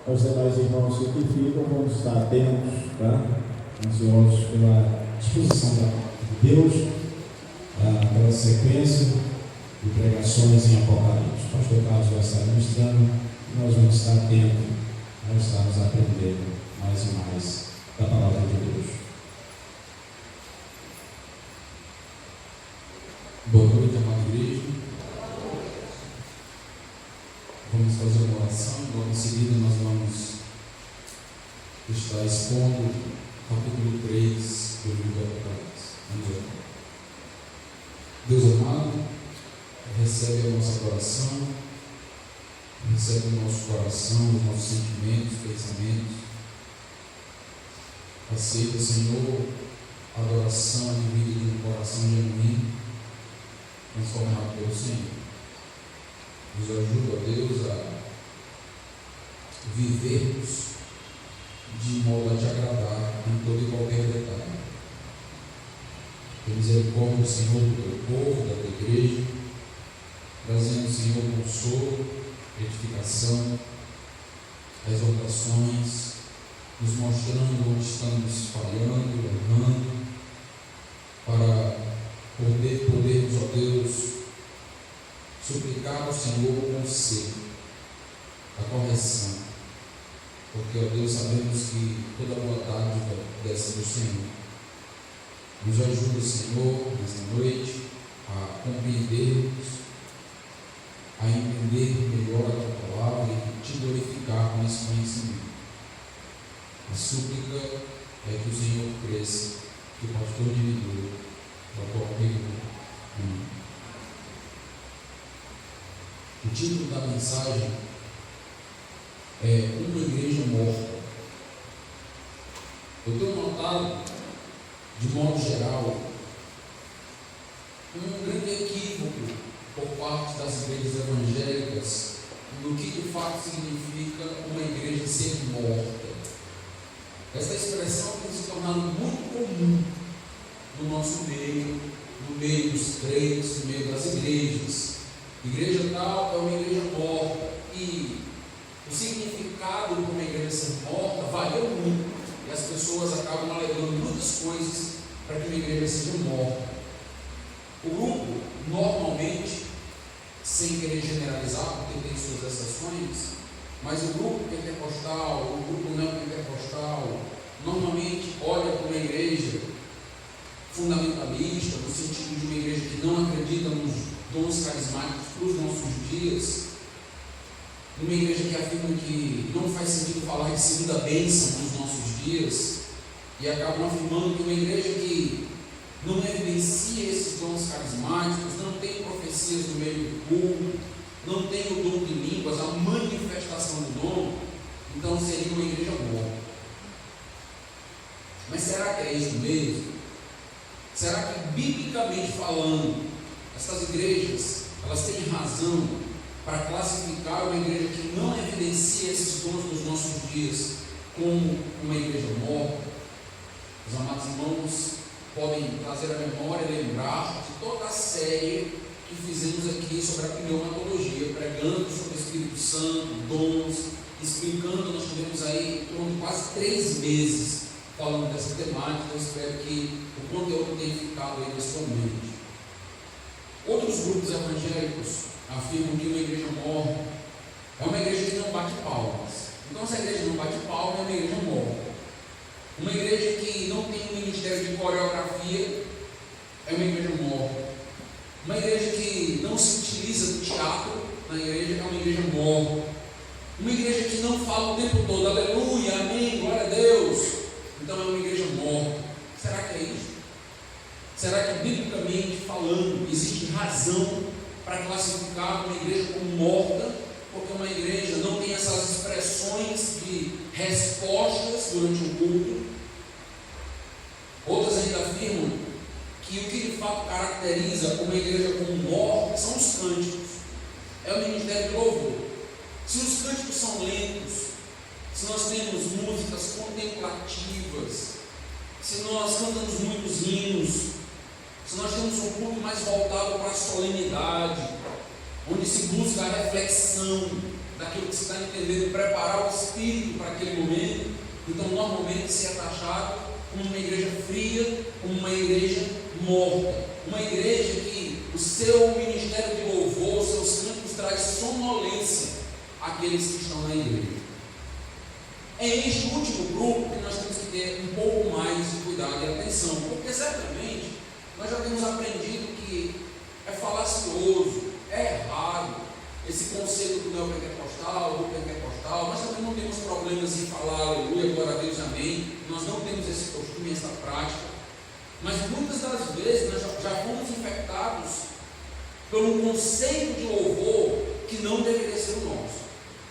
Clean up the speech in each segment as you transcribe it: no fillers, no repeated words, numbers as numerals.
Aos demais irmãos que aqui ficam, vamos estar atentos, tá? Ansiosos pela disposição de Deus, pela sequência de pregações em Apocalipse. O pastor Carlos vai estar ministrando e nós vamos estar atentos, nós estamos aprendendo mais e mais da palavra de Deus. Boa noite, amada igreja. Vamos fazer uma oração, logo em seguida nós vamos estar expondo o capítulo 3 do livro do Apocalipse. Vamos orar. Deus amado, recebe a nossa oração, recebe o nosso coração, os nossos sentimentos, pensamentos. Aceita, Senhor, a adoração advinda de um coração genuíno, transformado pelo Senhor. Nos ajuda, Deus, a vivermos de modo a te agradar em todo e qualquer detalhe. Tem misericórdia, Senhor, do teu povo, da tua igreja, trazendo, Senhor, consolo, edificação, exortações, nos mostrando onde estamos falhando, errando, para podermos, ó Deus, suplicar ao Senhor o conselho, a correção, porque, ó Deus, sabemos que toda boa dádiva desce do Senhor. Nos ajuda, Senhor, nesta noite, a compreendermos, a entender melhor a tua palavra e te glorificar com esse conhecimento. A súplica é que o Senhor cresça, que o pastor diminua, para o qual Amém. O título da mensagem é Uma Igreja Morta. Eu tenho notado, de modo geral, um grande equívoco por parte das igrejas evangélicas no que de fato significa uma igreja ser morta. Essa expressão tem se tornado muito comum no nosso meio, no meio dos crentes, no meio das igrejas. Igreja tal é uma igreja morta, e o significado de uma igreja ser morta varia muito, e as pessoas acabam alegando muitas coisas para que uma igreja seja morta. O grupo, normalmente, sem querer generalizar, porque tem suas exceções, mas o grupo pentecostal, o grupo não pentecostal, normalmente olha para uma igreja fundamentalista, no sentido de uma igreja que não acredita nos dons carismáticos para os nossos dias, uma igreja que afirma que não faz sentido falar de segunda bênção nos nossos dias, e acabam afirmando que uma igreja que não evidencia esses dons carismáticos, não tem profecias no meio do culto, não tem o dom de línguas, a manifestação do dom, então seria uma igreja morta. Mas será que é isso mesmo? Será que, biblicamente falando, essas igrejas, elas têm razão para classificar uma igreja que não evidencia esses dons nos nossos dias como uma igreja morta? Os amados irmãos podem trazer à memória e lembrar de toda a série que fizemos aqui sobre a pneumatologia, pregando sobre o Espírito Santo, dons, explicando. Nós tivemos aí quase 3 meses falando dessa temática. Eu espero que o conteúdo tenha ficado aí na sua mente. Outros grupos evangélicos afirmam que uma igreja morta é uma igreja que não bate palmas. Então, se a igreja não bate palmas, é uma igreja morta. Uma igreja que não tem um ministério de coreografia é uma igreja morta. Uma igreja que não se utiliza do teatro na igreja é uma igreja morta. Uma igreja que não fala o tempo todo aleluia, amém, glória a Deus, então é uma igreja morta. Será que é isso? Será que, biblicamente falando, existe razão para classificar uma igreja como morta, porque uma igreja não tem essas expressões de respostas durante o culto? Outras ainda afirmam que o que de fato caracteriza uma igreja como morta são os cânticos, é o ministério de louvor. Se os cânticos são lentos, se nós temos músicas contemplativas, se nós cantamos muitos hinos, se nós temos um culto mais voltado para a solenidade, onde se busca a reflexão, daquilo que se está entendendo, preparar o espírito para aquele momento. Então, normalmente se é taxado como uma igreja fria, como uma igreja morta, uma igreja que o seu ministério de louvor, os seus cantos traz sonolência àqueles que estão na igreja. É este último grupo que nós temos que ter um pouco mais de cuidado e atenção, porque certamente nós já temos aprendido que é falacioso, é errado esse conceito do neopentecostal, do pentecostal. Nós também não temos problemas em falar aleluia, glória a Deus, amém. Nós não temos esse costume, essa prática, mas muitas das vezes nós já fomos infectados por um conceito de louvor que não deveria ser o nosso.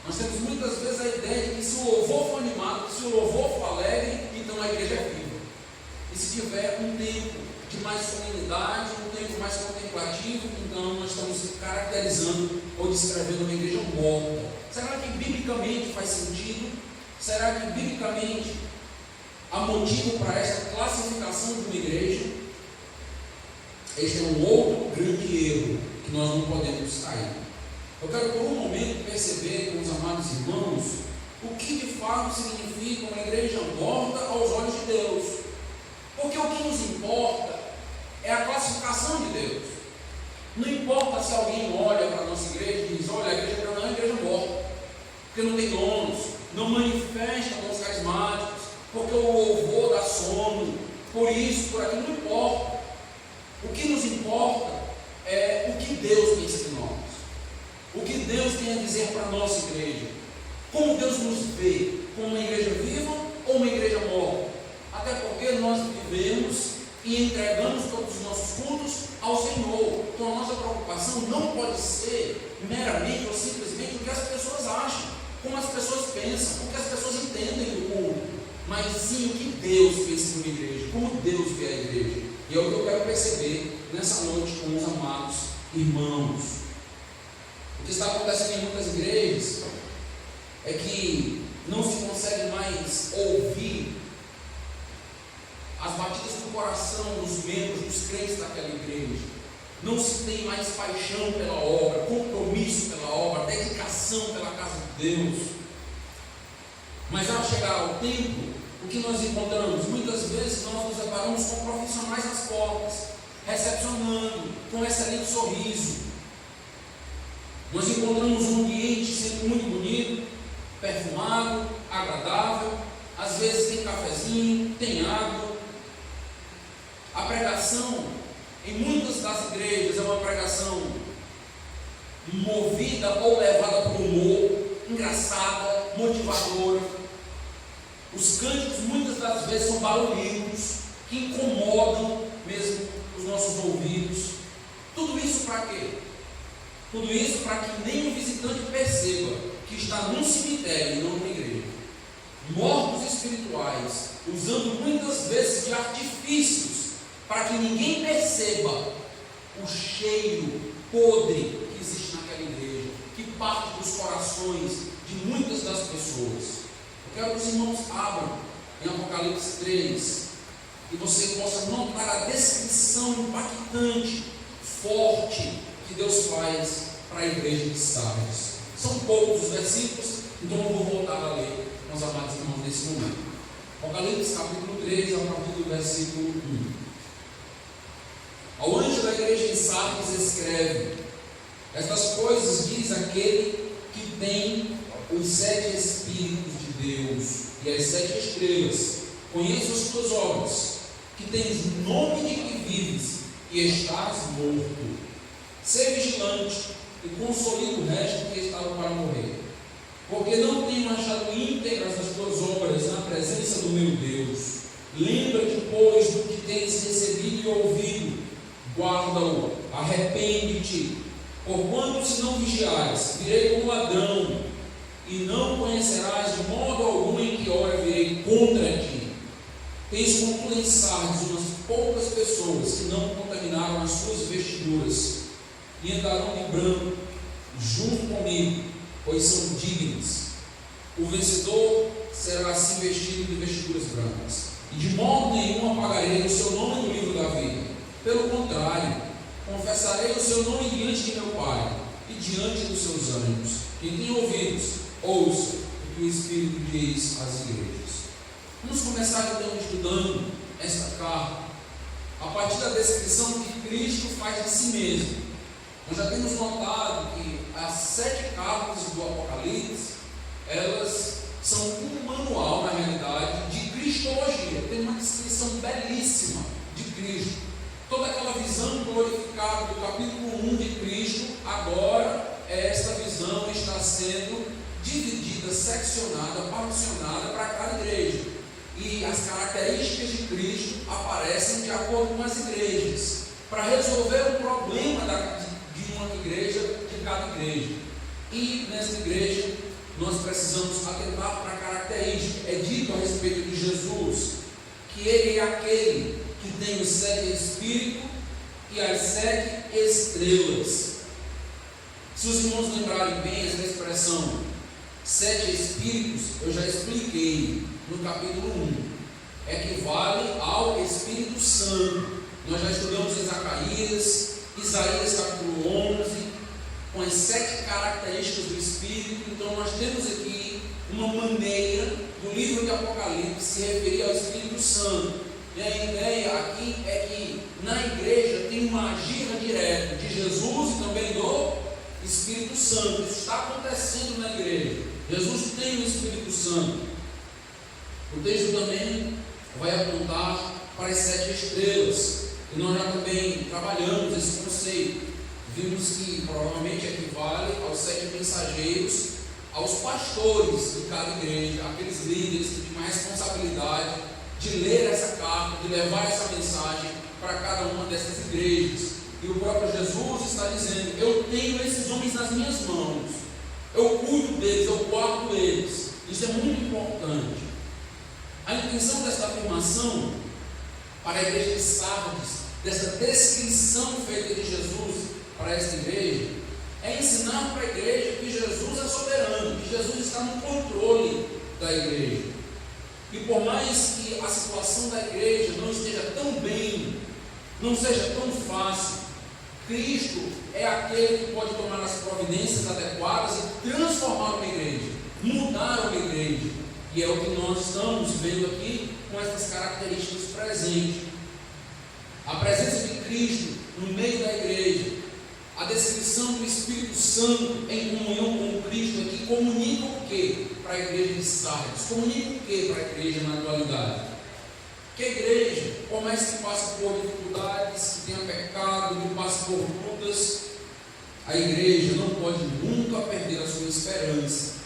Nós temos muitas vezes a ideia de que se o louvor for animado, se o louvor for alegre, então a igreja é viva. E se tiver um tempo de mais solenidade, um tempo mais contemplativo, então nós estamos caracterizando ou descrevendo uma igreja morta. Será que biblicamente faz sentido? Será que biblicamente há motivo para essa classificação de uma igreja? Este é um outro grande erro que nós não podemos cair. Eu quero por um momento perceber com os amados irmãos o que de fato significa uma igreja morta aos olhos de Deus. Porque o que nos importa é a classificação de Deus. Não importa se alguém olha para a nossa igreja e diz: olha, a igreja não é uma igreja morta, porque não tem donos, não manifesta dons carismáticos, porque o louvor dá sono, por isso, por aquilo, não importa. O que nos importa é o que Deus pensa de nós, o que Deus tem a dizer para a nossa igreja, como Deus nos vê, como uma igreja viva ou uma igreja morta. Até porque nós vivemos e entregamos todos os nossos cultos ao Senhor. Então a nossa preocupação não pode ser meramente ou simplesmente o que as pessoas acham, como as pessoas pensam, o que as pessoas entendem do culto, mas sim o que Deus pensa de uma igreja, como Deus vê a igreja. E é o que eu quero perceber nessa noite com os amados irmãos. O que está acontecendo em muitas igrejas é que não se consegue mais ouvir as batidas do coração dos membros, dos crentes daquela igreja. Não se tem mais paixão pela obra, compromisso pela obra, dedicação pela casa de Deus. Mas ao chegar ao tempo, o que nós encontramos? Muitas vezes nós nos deparamos com profissionais nas portas, recepcionando, com um excelente sorriso. Nós encontramos um ambiente sempre muito bonito, perfumado, agradável. Às vezes tem cafezinho, tem água. A pregação, em muitas das igrejas, é uma pregação movida ou levada por humor, engraçada, motivadora. Os cânticos, muitas das vezes, são barulhentos, que incomodam mesmo os nossos ouvidos. Tudo isso para quê? Tudo isso para que nem o visitante perceba que está num cemitério e não numa igreja. Mortos espirituais, usando muitas vezes de artifícios para que ninguém perceba o cheiro podre que existe naquela igreja, que parte dos corações de muitas das pessoas. Eu quero que os irmãos abram em Apocalipse 3 e você possa notar a descrição impactante, forte, que Deus faz para a igreja de Sardes. São poucos os versículos, então eu vou voltar a ler com os amados irmãos nesse momento. Apocalipse capítulo 3, a partir do versículo 1. Ao anjo da igreja em Sardes escreve: estas coisas diz aquele que tem os 7 Espíritos de Deus e as 7 estrelas. Conheço as tuas obras, que tens nome de que vives e estás morto. Sê vigilante e consolida o resto que estava para morrer, porque não tenho achado íntegras as tuas obras na presença do meu Deus. Lembra-te, pois, do que tens recebido e ouvido, guarda-o, arrepende-te, porquanto se não vigiares, virei como ladrão, e não conhecerás de modo algum em que hora virei contra ti. Tens contudo em Sardes umas poucas pessoas que não contaminaram as suas vestiduras, e entrarão de branco junto comigo, pois são dignas. O vencedor será assim vestido de vestiduras brancas, e de modo nenhum apagarei o seu nome no livro da vida. Pelo contrário, confessarei o seu nome diante de meu Pai e diante dos seus anjos. Quem tem ouvidos, ouça o que o Espírito diz às igrejas. Vamos começar então estudando esta carta a partir da descrição que Cristo faz de si mesmo. Nós já temos notado que as 7 cartas do Apocalipse, elas são um manual, na realidade, de cristologia. Tem uma descrição belíssima de Cristo. Toda aquela visão glorificada do capítulo 1 de Cristo, agora esta visão está sendo dividida, seccionada, particionada para cada igreja. E as características de Cristo aparecem de acordo com as igrejas, para resolver o problema de uma igreja, de cada igreja. E nessa igreja nós precisamos atentar para a característica. É dito a respeito de Jesus que ele é aquele que tem os 7 espíritos e as 7 estrelas. Se os irmãos lembrarem bem essa expressão 7 espíritos, eu já expliquei no capítulo 1, equivale ao Espírito Santo. Nós já estudamos em Zacarias, Isaías capítulo 11, com as 7 características do Espírito. Então nós temos aqui uma maneira do livro de Apocalipse se referir ao Espírito Santo. E a ideia aqui é que na igreja tem uma agir direta de Jesus e também do Espírito Santo. Isso está acontecendo na igreja. Jesus tem o Espírito Santo. O texto também vai apontar para as 7 estrelas. E nós já também trabalhamos esse conceito. Vimos que provavelmente equivale aos 7 mensageiros, aos pastores de cada igreja, aqueles líderes que têm uma responsabilidade de ler essa carta, de levar essa mensagem para cada uma dessas igrejas. E o próprio Jesus está dizendo: eu tenho esses homens nas minhas mãos, eu cuido deles, eu guardo eles. Isso é muito importante. A intenção desta afirmação para a igreja de Sardes, dessa descrição feita de Jesus para esta igreja, é ensinar para a igreja que Jesus é soberano, que Jesus está no controle da igreja. E por mais que a situação da igreja não esteja tão bem, não seja tão fácil, Cristo é aquele que pode tomar as providências adequadas e transformar uma igreja, mudar uma igreja. E é o que nós estamos vendo aqui com essas características presentes. A presença de Cristo no meio da igreja, a descrição do Espírito Santo em comunhão com Cristo aqui, comunica o que para a igreja de Sardes? Comunica o que para a igreja na atualidade? Que a igreja, por mais que passe por dificuldades, que tenha pecado, que passe por lutas, a igreja não pode nunca perder a sua esperança,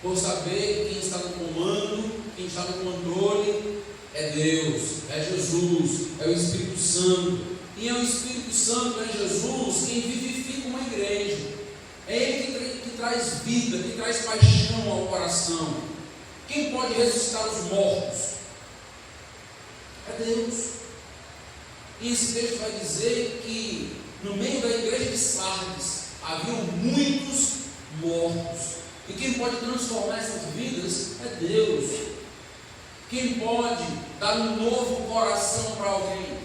por saber que quem está no comando, quem está no controle é Deus, é Jesus, é o Espírito Santo. E é o Espírito Santo, é Jesus quem vivifica uma igreja. É Ele que traz vida, que traz paixão ao coração. Quem pode ressuscitar os mortos? É Deus. E esse texto vai dizer que no meio da igreja de Sardes haviam muitos mortos. E quem pode transformar essas vidas é Deus. Quem pode dar um novo coração para alguém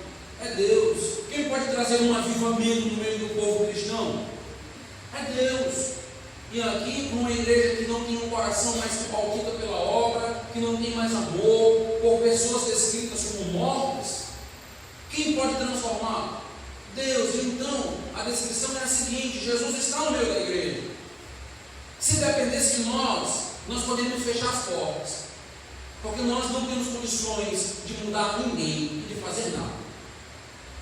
é Deus. Quem pode trazer um avivamento no meio do povo cristão é Deus. E aqui, numa igreja que não tem um coração mais que palpita pela obra, que não tem mais amor, por pessoas descritas como mortas, quem pode transformar? Deus. Então, a descrição é a seguinte: Jesus está no meio da igreja. Se dependesse de nós poderíamos fechar as portas, porque nós não temos condições de mudar ninguém e de fazer nada.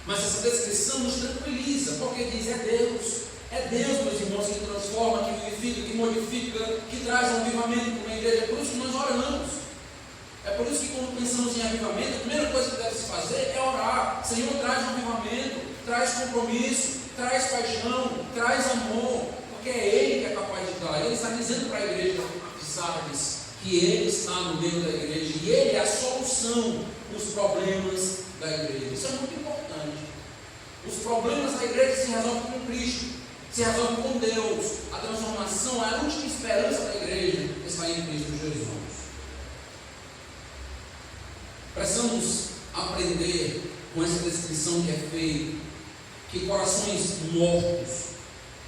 Mas essa descrição nos tranquiliza, porque diz: é Deus, meus irmãos, que transforma, que vivifica, que modifica, que traz um avivamento para uma igreja. É por isso que nós oramos. É por isso que quando pensamos em avivamento, a primeira coisa que deve se fazer é orar. Senhor, traz um avivamento, traz compromisso, traz paixão, traz amor, porque é Ele que é capaz de dar. Ele está dizendo para a igreja de Sardes que Ele está no meio da igreja e Ele é a solução dos problemas da igreja. Isso é muito importante. Os problemas da igreja se resolvem com Cristo, se resolvem com Deus. A transformação, a última esperança da igreja está em Cristo Jesus. Precisamos aprender com essa descrição que é feita, que corações mortos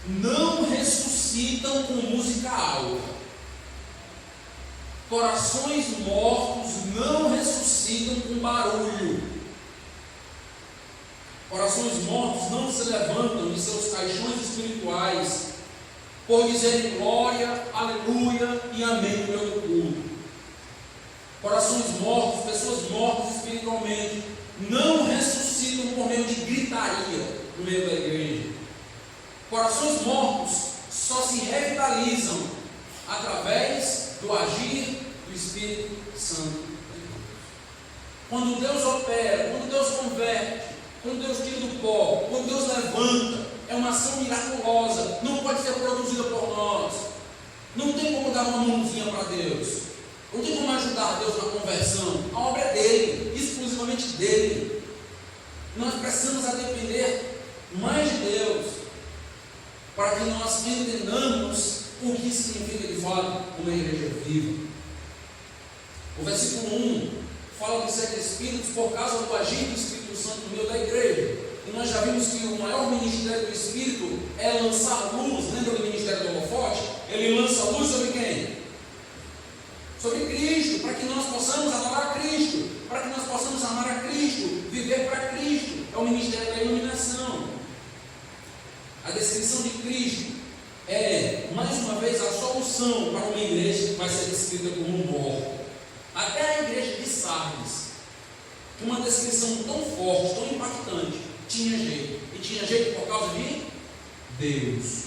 não ressuscitam ressuscitam com música alta. Corações mortos não ressuscitam com barulho. Corações mortos não se levantam de seus caixões espirituais por dizerem glória, aleluia e amém no meu culto. Corações mortos, pessoas mortas espiritualmente, não ressuscitam por meio de gritaria no meio da igreja. Corações mortos só se revitalizam através do agir do Espírito Santo de Deus. Quando Deus opera, quando Deus converte, quando Deus tira do pó, quando Deus levanta, é uma ação miraculosa, não pode ser produzida por nós. Não tem como dar uma mãozinha para Deus, não tem como ajudar Deus na conversão. A obra é dele, exclusivamente dele. Nós precisamos depender mais de Deus, para que nós entendamos o que significa de fato uma igreja viva. O versículo 1 fala dos 7 Espíritos por causa do agir do Espírito Santo no meio da igreja. E nós já vimos que o maior ministério do Espírito é lançar luz. Lembra do ministério do holofote? Ele lança luz sobre quem? Sobre Cristo, para que nós possamos adorar a Cristo, para que nós possamos amar a Cristo, viver para Cristo. É o ministério da iluminação. A descrição de Cristo é, mais uma vez, a solução para uma igreja que vai ser descrita como morta. Até a igreja de Sardes, uma descrição tão forte, tão impactante, tinha jeito. E tinha jeito por causa de Deus.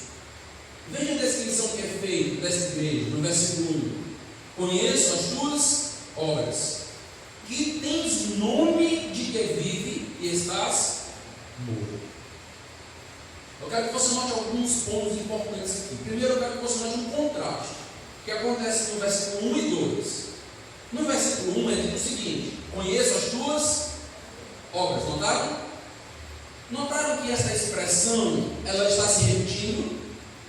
Veja a descrição que é feita dessa igreja, no versículo 1. Conheço as tuas obras, que tens nome de que vive e estás morto. Eu quero que você note alguns pontos importantes aqui. Primeiro, eu quero que você note um contraste que acontece no versículo 1 e 2. No versículo 1 é dito o seguinte: conheço as tuas obras. Notaram? Notaram que essa expressão ela está se repetindo?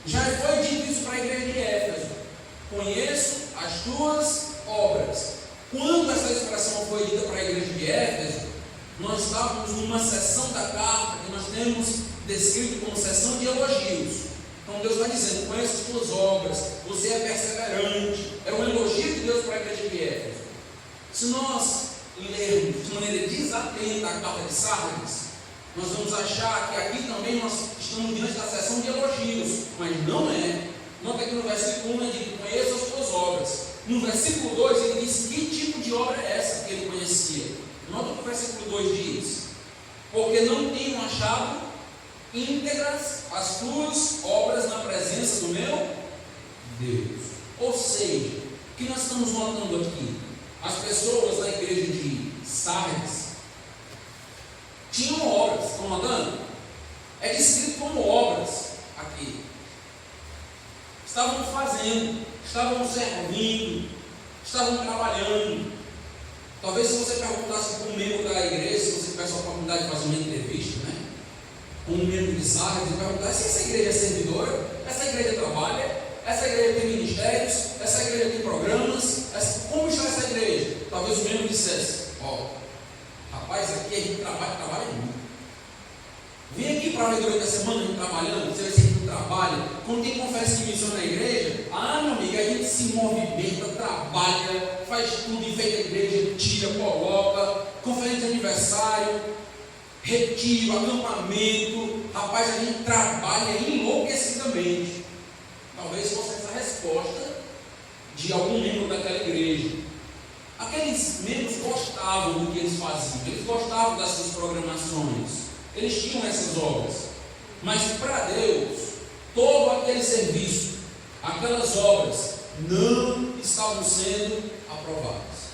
Já foi dito isso para a igreja de Éfeso. Conheço as tuas obras. Quando essa expressão foi dita para a igreja de Éfeso, nós estávamos numa seção da carta que nós temos descrito como seção de elogios. Então Deus está dizendo: conheço as tuas obras, você é perseverante. É um elogio de Deus para a igreja de Éfeso. Se nós lermos de maneira desatenta a carta de Sardes, nós vamos achar que aqui também nós estamos diante da seção de elogios, mas não é. Nota que no versículo 1 é dito: conheço as tuas obras. No versículo 2 ele diz que tipo de obra é essa que ele conhecia. Nota que o versículo 2 diz: porque não tenho achado íntegras as tuas obras na presença do meu Deus. Ou seja, o que nós estamos notando aqui? As pessoas da igreja de Sardes tinham obras, estão notando? É descrito como obras aqui. Estavam fazendo, estavam servindo, estavam trabalhando. Talvez se você perguntasse para um membro da igreja, se você tivesse a oportunidade de fazer uma entrevista, né? Com um membro de Sardes, e perguntasse se essa igreja é servidora, essa igreja trabalha, essa igreja tem ministérios, essa igreja tem programas, como está essa igreja? Talvez o membro dissesse: rapaz, aqui a gente trabalha muito. Vem aqui para ver durante a semana, a gente trabalhando, você vai ser que trabalha. Quando tem conferência de missão na igreja, meu amigo, a gente se movimenta, trabalha, faz tudo, enfeita a igreja, tira, coloca, conferência de aniversário, retiro, acampamento. Rapaz, a gente trabalha enlouquecidamente. Talvez fosse essa a resposta de algum membro daquela igreja. Aqueles membros gostavam do que eles faziam, eles gostavam das suas programações, eles tinham essas obras, mas para Deus, todo aquele serviço, aquelas obras, não estavam sendo aprovadas.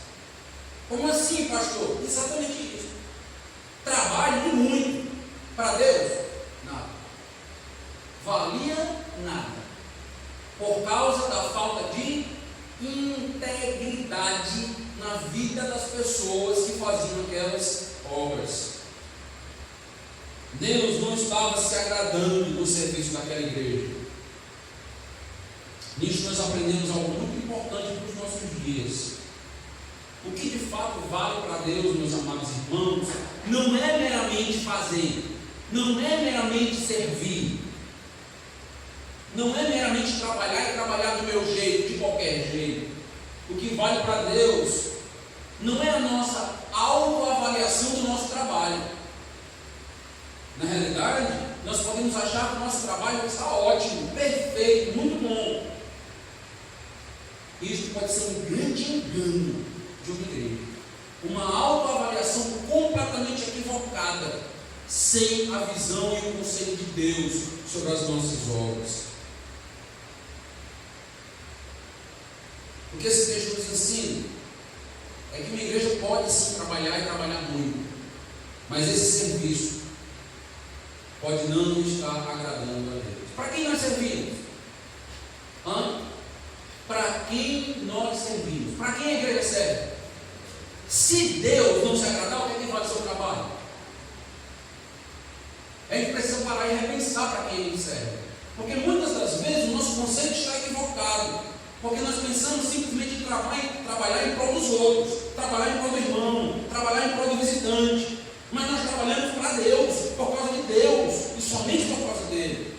Como assim, pastor? Exatamente isso. Trabalho muito, para Deus, nada. Valia nada, por causa da falta de integridade na vida das pessoas que faziam aquelas obras. Deus não estava se agradando do serviço daquela igreja. Nisso nós aprendemos algo muito importante para os nossos dias. O que de fato vale para Deus, meus amados irmãos, não é meramente fazer, não é meramente servir, não é meramente trabalhar e trabalhar do meu jeito, de qualquer jeito. O que vale para Deus não é a nossa autoavaliação do nosso trabalho. Na realidade, nós podemos achar que o nosso trabalho está ótimo, perfeito, muito bom. Isso pode ser um grande engano de uma igreja. Uma autoavaliação completamente equivocada, sem a visão e o conselho de Deus sobre as nossas obras. O que esse texto nos ensina é que uma igreja pode sim trabalhar e trabalhar muito, mas esse serviço pode não estar agradando a Deus. Para quem nós servimos? Para quem nós servimos? Para quem a igreja serve? Se Deus não se agradar, o que é que vale o seu trabalho? A gente precisa parar e repensar para quem ele serve, porque muitas das vezes o nosso conceito está equivocado. Porque nós pensamos simplesmente em trabalhar em prol dos outros, trabalhar em prol do irmão, trabalhar em prol do visitante. Mas nós trabalhamos para Deus, por causa de Deus, e somente por causa dele.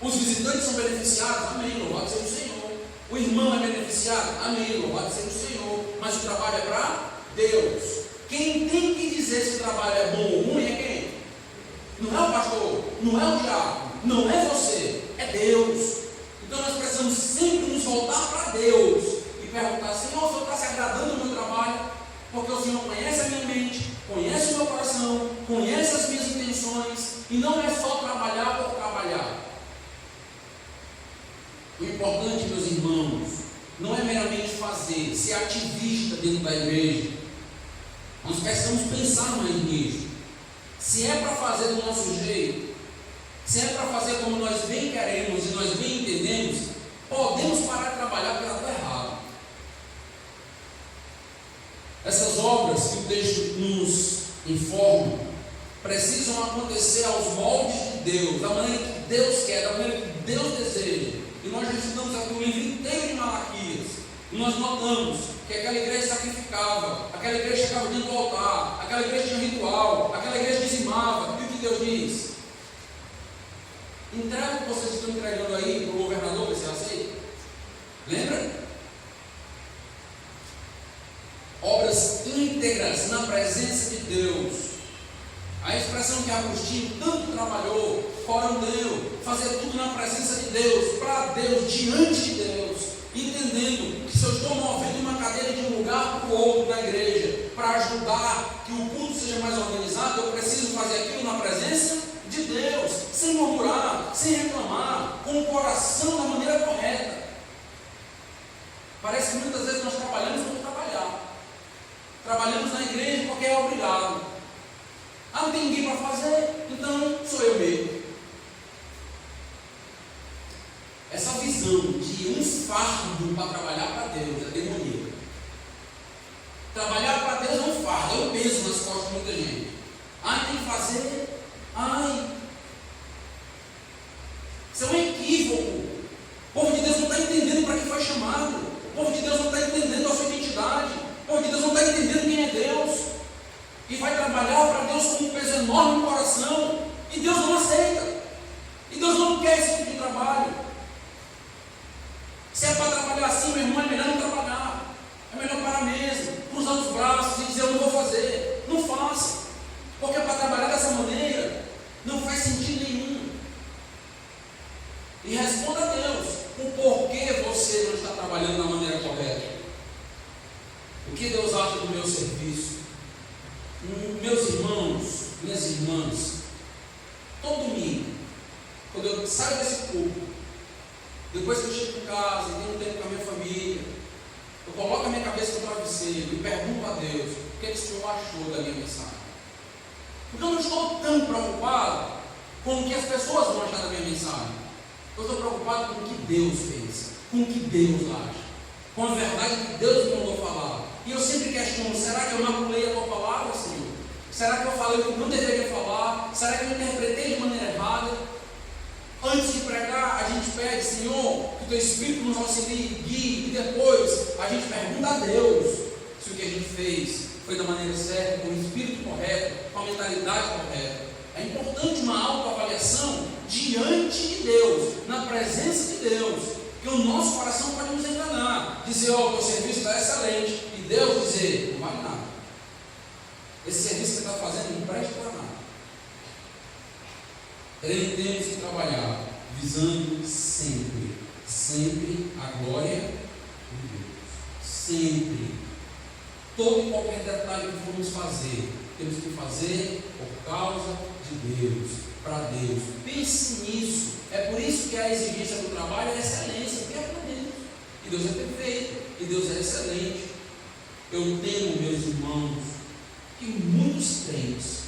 Os visitantes são beneficiados, amém, louvado seja o Senhor. O irmão é beneficiado, amém, louvado seja o Senhor. Mas o trabalho é para Deus. Quem tem que dizer se o trabalho é bom ou ruim é quem? Não é o pastor, não é o diácono, não é você, é Deus. Então nós precisamos sempre nos voltar para Deus e perguntar: Senhor, o Senhor está se agradando do meu trabalho? Porque o Senhor conhece a minha mente, conhece o meu coração, conhece as minhas intenções, e não é só trabalhar por trabalhar. O importante, meus irmãos, não é meramente fazer, ser ativista dentro da igreja. Nós precisamos pensar mais nisso. Se é para fazer do nosso jeito, se é para fazer como nós bem queremos e nós bem entendemos, podemos parar de trabalhar porque ela está errada. Essas obras que o texto nos informa precisam acontecer aos moldes de Deus, da maneira que Deus quer, da maneira que Deus deseja. E nós já estudamos aqui o livro inteiro de Malaquias, e nós notamos que aquela igreja sacrificava, aquela igreja chegava dentro do altar, aquela igreja tinha ritual, aquela igreja dizimava. E o que Deus diz? Entrega o que vocês estão entregando aí para o governador, você aceita? Lembra? Obras íntegras na presença de Deus. A expressão que Agostinho tanto trabalhou, corandeu, fazer tudo na presença de Deus, para Deus, diante de Deus, entendendo que se eu estou movendo uma cadeira de um lugar para o outro da igreja, para ajudar que o culto seja mais organizado, eu preciso fazer aquilo na presença de Deus, sem murmurar, sem reclamar, com o coração da maneira correta. Parece que muitas vezes nós trabalhamos por trabalhar. Trabalhamos na igreja porque é obrigado. Não tem ninguém para fazer, então sou eu mesmo. Essa visão de um fardo para trabalhar para Deus é demoníaca. Trabalhar para Deus é um fardo, é um peso nas costas de muita gente. Tem que fazer. Isso é um equívoco. O povo de Deus não está entendendo para que foi chamado. O povo de Deus não está entendendo a sua identidade. O povo de Deus não está entendendo quem é Deus. E vai trabalhar para Deus com um peso enorme no coração. E Deus não aceita. E Deus não quer esse tipo de trabalho. Se é para trabalhar assim, meu irmão, é melhor não trabalhar. É melhor parar mesmo, cruzar os braços e dizer: eu não vou fazer. Não faça. Porque para trabalhar dessa maneira não faz sentido nenhum. E responda a Deus o porquê você não está trabalhando da maneira correta. O que Deus acha do meu serviço? Meus irmãos, minhas irmãs, todo domingo, quando eu saio desse culto, depois que eu chego em casa e tenho um tempo com a minha família, eu coloco a minha cabeça no travesseiro e pergunto a Deus: o que o Senhor achou da minha mensagem? Porque eu não estou tão preocupado com o que as pessoas vão achar da minha mensagem. Eu estou preocupado com o que Deus fez, com o que Deus acha, com a verdade que Deus me mandou falar. E eu sempre questiono: será que eu maculei a tua palavra, Senhor? Será que eu falei o que eu não deveria falar? Será que eu interpretei de maneira errada? Antes de pregar, a gente pede: Senhor, que o teu Espírito nos auxilie e guie. E depois a gente pergunta a Deus se o que a gente fez foi da maneira certa, com o espírito correto, com a mentalidade correta. É importante uma autoavaliação diante de Deus. na presença de Deus, que o nosso coração pode nos enganar, dizer, ó, o teu serviço está excelente, e Deus dizer, não vale nada. Esse serviço que você está fazendo não presta para nada. Ele tem que trabalhar visando sempre a glória de Deus. Sempre. Todo e qualquer detalhe que formos fazer, temos que fazer por causa de Deus, para Deus. Pense nisso. É por isso que a exigência do trabalho é excelência, porque é para Deus. E Deus é perfeito, e Deus é excelente. Eu temo, meus irmãos, que muitos crentes,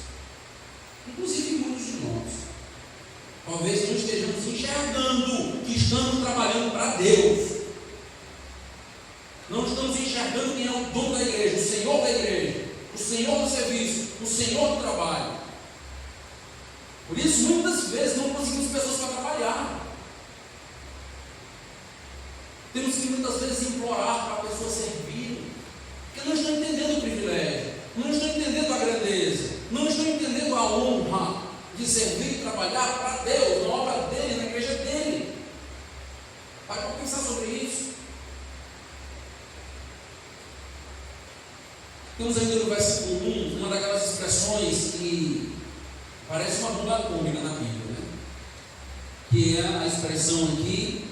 inclusive muitos de nós, talvez não estejamos enxergando que estamos trabalhando para Deus. Não estamos enxergando quem é o dono da igreja, o Senhor da igreja, o Senhor do serviço, o Senhor do trabalho. Por isso, muitas vezes não conseguimos pessoas para trabalhar. Temos que muitas vezes implorar para a pessoa servir, porque não estão entendendo o privilégio, não estão entendendo a grandeza, não estão entendendo a honra de servir e trabalhar para Deus, na obra dele, na igreja dele. Para pensar sobre isso. Temos ainda no versículo 1 uma daquelas expressões que parece uma bomba atômica na Bíblia, né? Que é a expressão aqui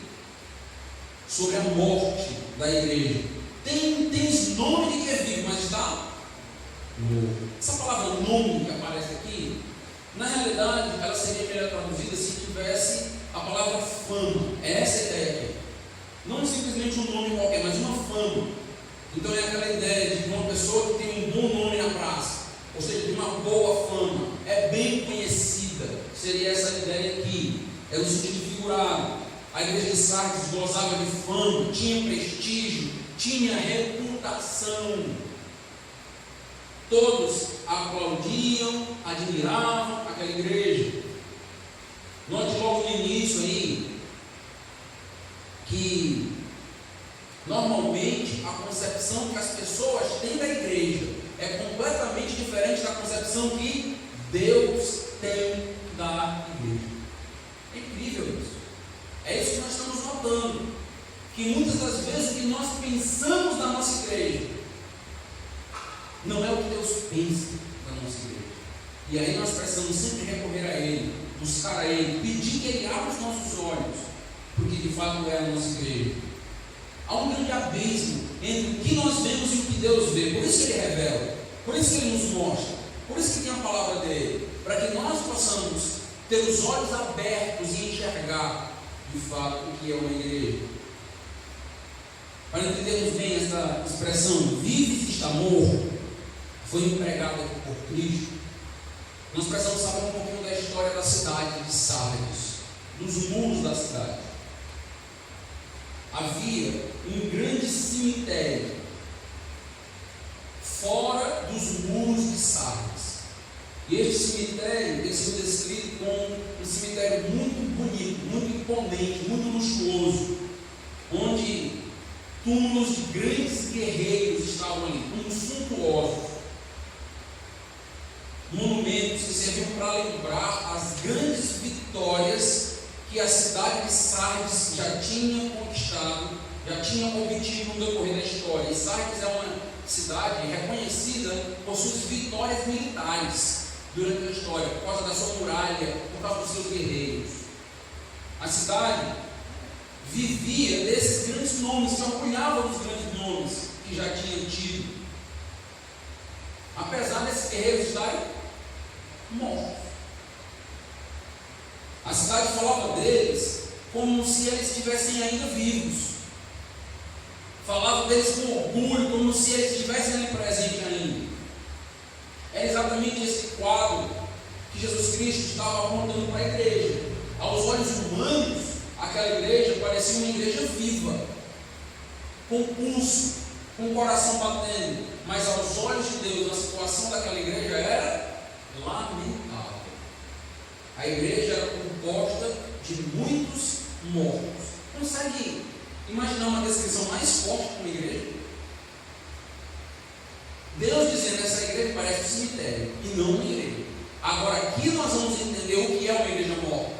sobre a morte da igreja. Tem esse nome de que é vivo, mas está essa palavra nome que aparece aqui, na realidade ela seria melhor traduzida se tivesse a palavra fama. É essa a ideia aqui. Não simplesmente um nome qualquer, mas uma fama. Então é aquela ideia de uma pessoa que tem um bom nome na praça, ou seja, de uma boa fama, é bem conhecida. Seria essa a ideia aqui. É no sentido figurado. A igreja de Sardes gozava de fama, tinha prestígio, tinha reputação. Todos aplaudiam, admiravam aquela igreja. Note logo no início aí que normalmente a concepção que as pessoas têm da igreja é completamente diferente da concepção que Deus tem da igreja. É incrível isso. É isso que nós estamos notando, que muitas das vezes o que nós pensamos da nossa igreja não é o que Deus pensa da nossa igreja. E aí nós precisamos sempre recorrer a Ele, buscar a Ele, pedir que Ele abra os nossos olhos, porque de fato é a nossa igreja. Há um grande abismo entre o que nós vemos e o que Deus vê. Por isso que Ele revela, por isso que Ele nos mostra, por isso que tem a palavra dEle, para que nós possamos ter os olhos abertos e enxergar de fato o que é uma igreja. Para entendermos bem essa expressão, vive e está morto, foi empregada por Cristo, nós precisamos saber um pouquinho da história da cidade de Sardes, dos muros da cidade. Havia um grande cemitério fora dos muros de Sardes. E este cemitério tem sido descrito como um cemitério muito bonito, muito imponente, muito luxuoso, onde túmulos de grandes guerreiros estavam ali, túmulos suntuosos, monumentos que serviam para lembrar as grandes vitórias que a cidade de Sardes já tinha conquistado, já tinha obtido no decorrer da história. E Sardes é uma cidade reconhecida por suas vitórias militares durante a história, por causa da sua muralha, por causa dos seus guerreiros. A cidade vivia desses grandes nomes, se orgulhava dos grandes nomes que já tinha tido, apesar desses guerreiros estarem mortos. A cidade falava deles como se eles estivessem ainda vivos, falava deles com orgulho, como se eles estivessem ali presentes ainda. É exatamente esse quadro que Jesus Cristo estava apontando para a igreja. Aos olhos humanos, aquela igreja parecia uma igreja viva, com pulso, com o coração batendo, mas aos olhos de Deus, a situação daquela igreja era lamentável. A igreja era composta de muitos mortos. Consegue imaginar uma descrição mais forte de uma igreja? Deus dizendo, essa igreja parece um cemitério e não uma igreja. Agora aqui nós vamos entender o que é uma igreja morta.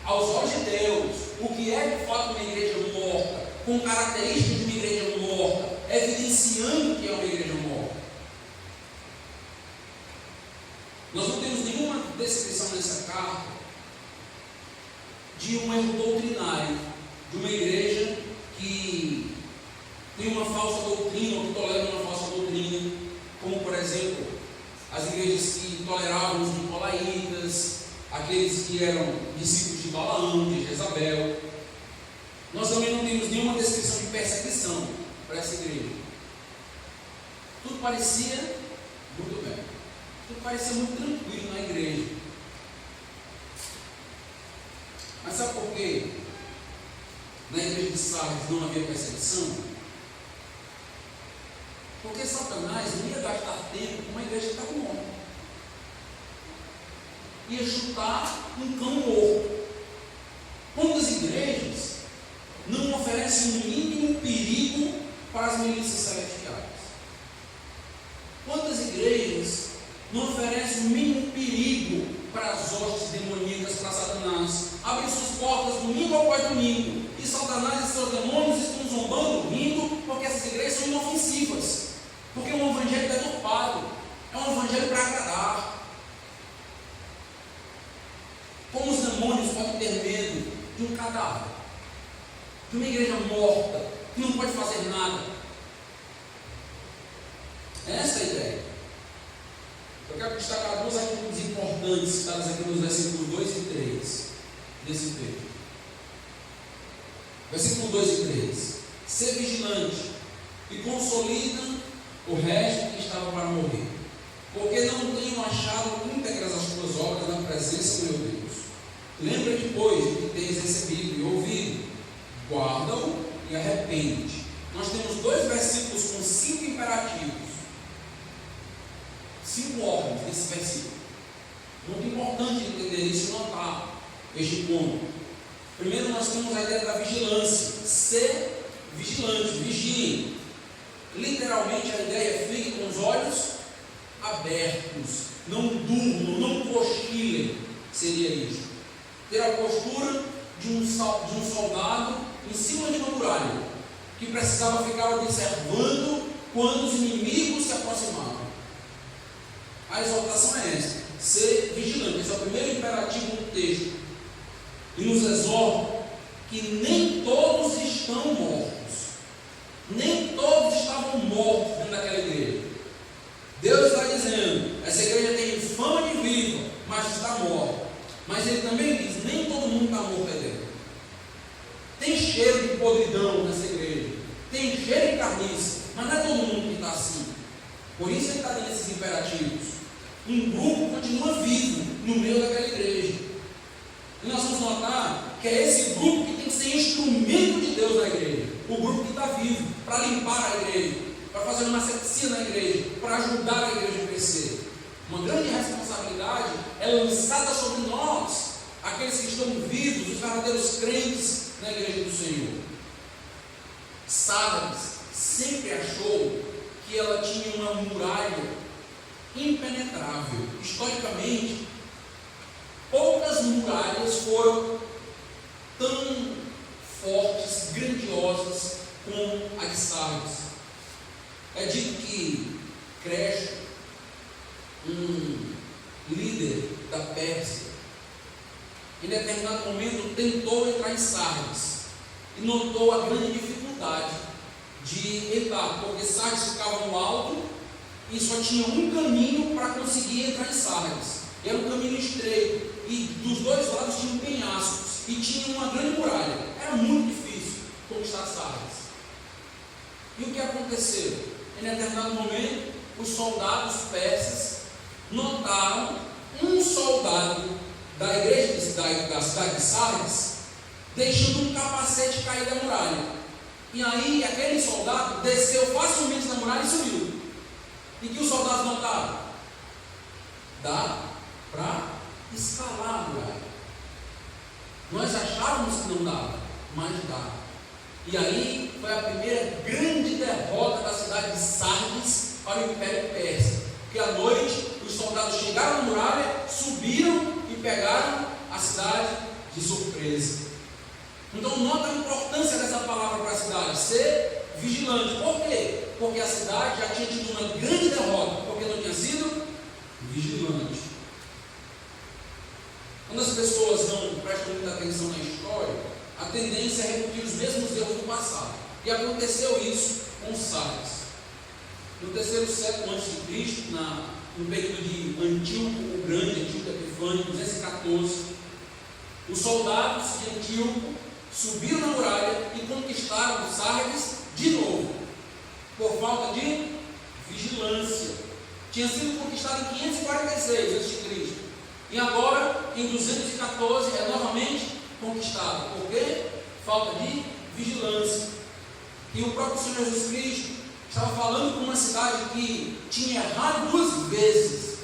aos olhos de Deus, o que é de fato uma igreja morta, com características de uma igreja morta, evidenciando que é uma igreja morta. Nós não temos nenhuma descrição nessa carta de um erro doutrinário, de uma igreja que tem uma falsa doutrina, ou que tolera uma falsa doutrina, como por exemplo, as igrejas que toleravam os nicolaítas, aqueles que eram discípulos de Balaão, de Jezabel. Nós também não temos nenhuma descrição de perseguição para essa igreja. Tudo parecia muito bem, tudo parecia muito tranquilo na igreja. Mas sabe por quê na igreja de Sardes não havia perseguição? Porque Satanás não ia gastar tempo com uma igreja que estava morta. Ia chutar um cão morto. Quantas igrejas não oferecem o mínimo perigo para as milícias celestiais? Quantas igrejas não oferecem o mínimo perigo para as hostes demoníacas, para Satanás? Abrem suas portas domingo após domingo, e Satanás e seus demônios estão zombando, rindo, porque essas igrejas são inofensivas, porque é um evangelho deturpado, é um evangelho para agradar. Como os demônios podem ter medo de um cadáver, de uma igreja morta, que não pode fazer nada? Essa é a ideia. Eu quero destacar duas atitudes importantes citadas aqui nos versículos 2 e 3 desse texto. Versículo 2 e 3: ser vigilante e consolida o resto que estava para morrer, porque não tenho achado íntegras as tuas obras na presença do meu Deus. Lembra depois do que tens recebido e ouvido, guarda-o e arrepende. Nós temos dois versículos com 5 imperativos, 5 ordens nesse versículo. Muito importante entender isso e notar este ponto. Primeiro, nós temos a ideia da vigilância. Ser vigilante, vigiem. Literalmente a ideia é: fiquem com os olhos abertos, não durmam, não cochilem. Seria isso. Ter a postura de um soldado em cima de uma muralha, que precisava ficar observando quando os inimigos se aproximavam. A exortação é essa: ser vigilante. Esse é o primeiro imperativo do texto. E nos exorta que nem todos estão mortos. Nem todos estavam mortos dentro daquela igreja. Deus está dizendo: essa igreja tem fama de viva, mas está morta. Mas Ele também diz: nem todo mundo está morto aí dentro. Tem cheiro de podridão nessa igreja, tem cheiro de carniça, mas não é todo mundo que está assim. Por isso Ele está dando esses imperativos. Um grupo continua vivo no meio daquela igreja. E nós vamos notar que é esse grupo que tem que ser instrumento de Deus na igreja. O grupo que está vivo, para limpar a igreja, para fazer uma asepsia na igreja, para ajudar a igreja a crescer. Uma grande responsabilidade é lançada sobre nós, aqueles que estão vivos, os verdadeiros crentes na igreja do Senhor. Sardes sempre achou que ela tinha uma muralha impenetrável. Historicamente, poucas muralhas foram tão fortes, grandiosas como a de Sardes. É dito que Creso, um líder da Pérsia, em determinado momento tentou entrar em Sardes e notou a grande dificuldade de entrar, porque Sardes ficava no alto e só tinha um caminho para conseguir entrar em Sardes. Era um caminho estreito e dos dois lados tinham penhascos e tinha uma grande muralha. Era muito difícil conquistar Sardes. E o que aconteceu? Em determinado momento, os soldados persas notaram um soldado da igreja da cidade de Sardes deixando um capacete cair da muralha. E aí aquele soldado desceu facilmente da muralha e subiu. E que os soldados notaram? Dá para escalar a muralha. Nós achávamos que não dava, mas dá. E aí foi a primeira grande derrota da cidade de Sardes para o Império Persa. Porque à noite os soldados chegaram na muralha, subiram e pegaram a cidade de surpresa. Então, nota a importância dessa palavra para a cidade: ser vigilante. Por quê? Porque a cidade já tinha tido uma grande derrota, porque não tinha sido vigilante. Quando as pessoas não prestam muita atenção na história, a tendência é repetir os mesmos erros do passado. E aconteceu isso com Sardes. No 3º século a.C., no período de Antíoco o Grande, Antíoco Epifânio, 214, os soldados de Antíoco subiram na muralha e conquistaram Sardes de novo, por falta de vigilância. Tinha sido conquistado em 546 a.C. e agora, em 214, é novamente conquistado. Por quê? Falta de vigilância. E o próprio Senhor Jesus Cristo estava falando com uma cidade que tinha errado 2 vezes.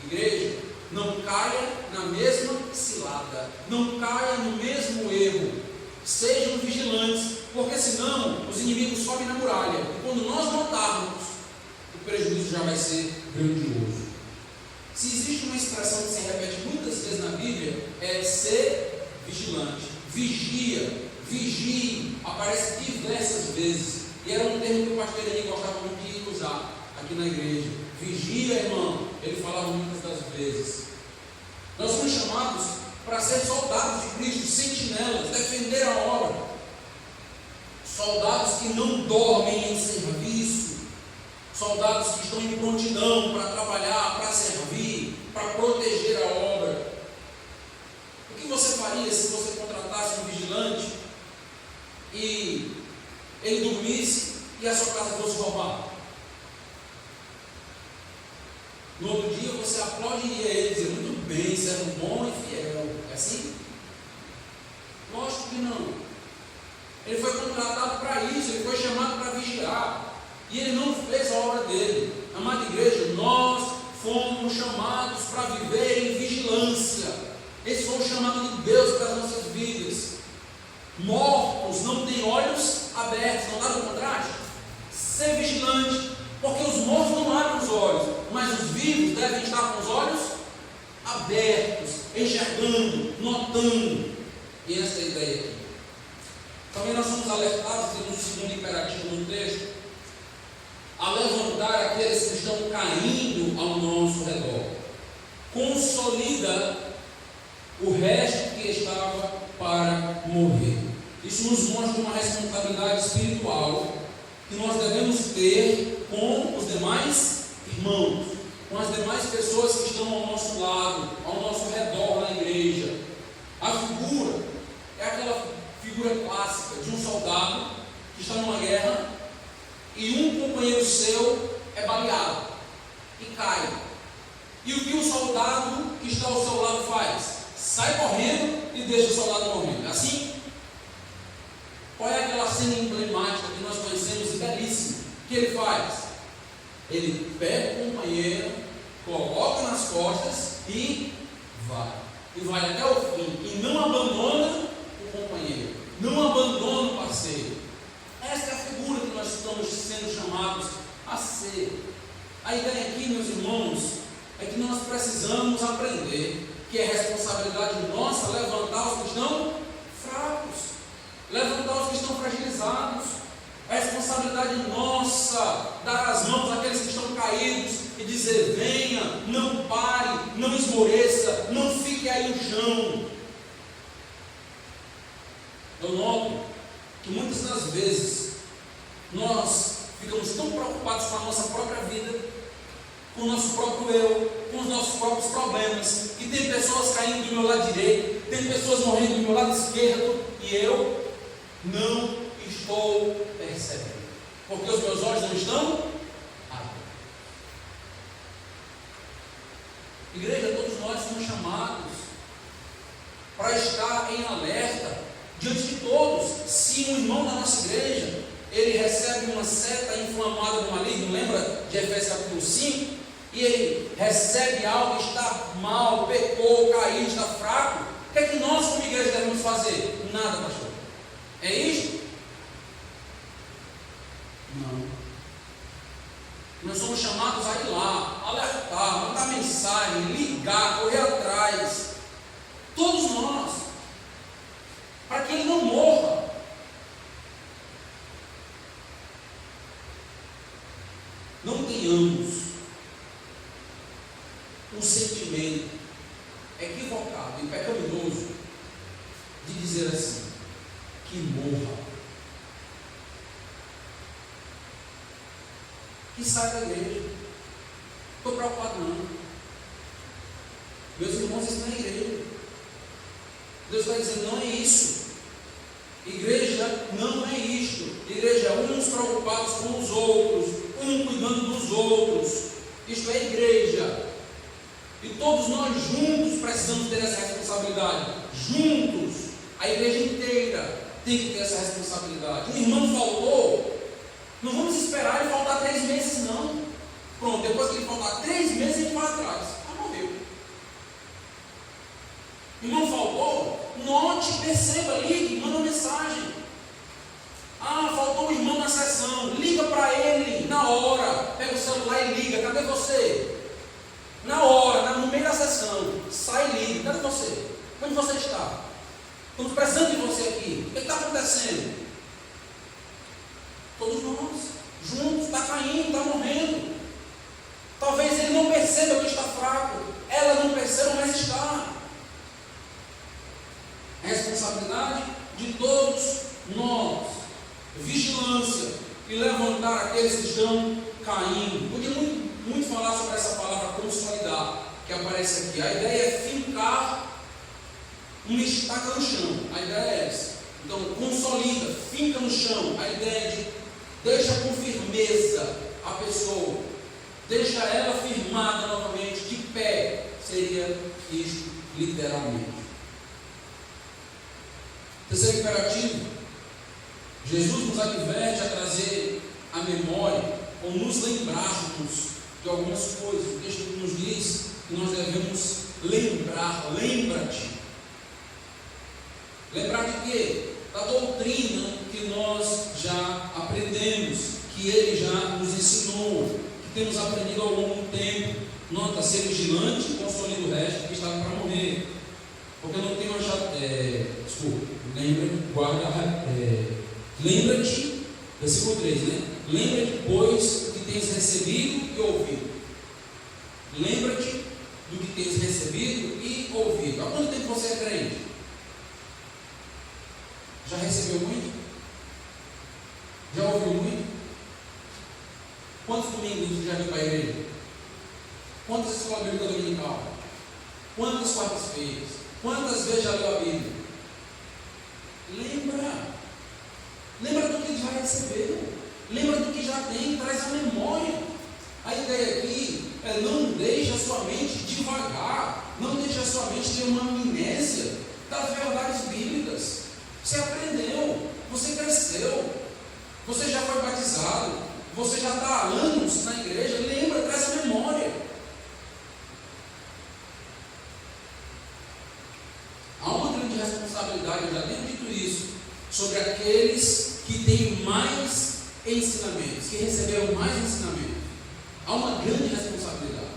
Igreja, não caia na mesma cilada, não caia no mesmo erro. Sejam vigilantes, porque senão os inimigos sobem na muralha. E quando nós notarmos, o prejuízo já vai ser grandioso. Se existe uma expressão que se repete muitas vezes na Bíblia, é ser vigilante. Vigia, vigie, aparece diversas vezes. E era um termo que o pastor Henrique gostava muito de usar aqui na igreja. Vigia, irmão. Ele falava muitas das vezes. Nós somos chamados para ser soldados de Cristo, sentinelas, defender a obra. Soldados que não dormem em serviço. Soldados que estão em prontidão para trabalhar, para servir, para proteger a obra. O que você faria se você contratasse um vigilante e ele dormisse e a sua casa fosse roubada? No outro dia você aplaudiria ele e dizer: muito bem, servo bom e fiel. É assim? Lógico que não. Ele foi contratado para isso, ele foi chamado para vigiar. E ele não fez a obra dele. Amada igreja, nós fomos chamados para viver em vigilância. Esse foi o chamado de Deus para as nossas vidas. Mortos não têm olhos abertos, não dá no contraste? Ser vigilante, porque os mortos não abrem os olhos, mas os vivos devem estar com os olhos abertos, enxergando, notando. E essa é a ideia aqui. Também nós somos alertados, temos um segundo imperativo no texto, a levantar aqueles que estão caindo ao nosso redor. Consolida o resto que estava para morrer. Isso nos mostra uma responsabilidade espiritual que nós devemos ter com os demais irmãos, com as demais pessoas que estão ao nosso lado, ao nosso redor na igreja. A figura é aquela figura clássica de um soldado que está numa guerra e um companheiro seu é baleado e cai. E o que o soldado que está ao seu lado faz? Sai correndo e deixa o soldado morrendo. Assim? Qual é aquela cena emblemática que nós conhecemos e belíssima? O que ele faz? Ele pega o companheiro, coloca nas costas e vai. E vai até o fim. E não abandona o companheiro. Não abandona o parceiro. Essa é a figura que nós estamos sendo chamados a ser. A ideia aqui, meus irmãos, é que nós precisamos aprender que é responsabilidade nossa levantar os que estão fracos, levantar os que estão fragilizados. É responsabilidade nossa dar as mãos àqueles que estão caídos e dizer: venha, não pare, não esmoreça, não fique aí no chão. Eu noto que muitas das vezes nós ficamos tão preocupados com a nossa própria vida, com o nosso próprio eu, com os nossos próprios problemas, que tem pessoas caindo do meu lado direito, tem pessoas morrendo do meu lado esquerdo, e eu não estou percebendo, porque os meus olhos não estão abertos. Igreja, todos nós somos chamados para estar em alerta diante de todos. Se um irmão da nossa igreja ele recebe uma seta inflamada do maligno, lembra de Efésios capítulo 5? E ele recebe algo, está mal, pecou, caiu, está fraco. O que é que nós como igreja devemos fazer? Nada, pastor. É isto? Não. Nós somos chamados a ir lá, alertar, mandar mensagem, ligar, correr atrás. Todos nós. não tenhamos um sentimento equivocado e pecaminoso de dizer assim, que morra, que sai da igreja. Estou preocupado não. Meus irmãos, isso não é igreja. Deus está dizendo, não é isso. Igreja não é isto. Igreja é uns preocupados com os outros, um cuidando dos outros. Isto é igreja. E todos nós juntos precisamos ter essa responsabilidade. Juntos, a igreja inteira tem que ter essa responsabilidade. O irmão faltou, não vamos esperar ele faltar 3 meses não. Pronto, depois que ele faltar 3 meses, a gente vai atrás. Ah, morreu. O irmão faltou, note, perceba, ligue, manda uma mensagem. Ah, faltou o irmão na sessão, liga para ele na hora, pega o celular e liga, cadê você? Na hora, no meio da sessão, sai e liga, cadê você? Onde você está? Estamos precisando de você aqui, o que está acontecendo? Todos nós, juntos, está caindo, está morrendo. Talvez ele não perceba que está fraco, ela não perceba, mas está. É responsabilidade de todos nós. Vigilância e levantar aqueles que estão caindo. Podia muito falar sobre essa palavra consolidar, que aparece aqui. A ideia é fincar uma estaca no chão. A ideia é essa. Então, consolida, finca no chão. A ideia é de deixa com firmeza a pessoa, deixa ela firmada novamente, de pé. Seria isto, literalmente. Terceiro imperativo, Jesus nos adverte a trazer à memória, ou nos lembrarmos de algumas coisas. O texto nos diz que nós devemos lembrar, lembra-te. Lembrar de quê? Da doutrina que nós já aprendemos, que Ele já nos ensinou, que temos aprendido ao longo do tempo. Nota, ser vigilante, consolida o resto que estava para morrer. Porque eu não tenho achado. Lembra-te, versículo 3, né? Lembra-te, pois, do que tens recebido e ouvido. Lembra-te do que tens recebido e ouvido. Há quanto tempo você é crente? Já recebeu muito? Já ouviu muito? Quantos domingos você já veio para a igreja? Quantas escolas bíblicas dominical? Quantas quartas-feiras? Quantas vezes já leu a Bíblia? Lembra do que já recebeu. Lembra do que já tem, traz a memória. A ideia aqui é não deixe a sua mente divagar, não deixe a sua mente ter uma amnésia das verdades bíblicas. Você aprendeu, você cresceu, você já foi batizado, você já está há anos na igreja. Lembra, traz a memória. Há uma grande responsabilidade, eu já tenho dito isso, sobre aqueles que têm mais ensinamentos, que receberam mais ensinamentos. Há uma grande responsabilidade,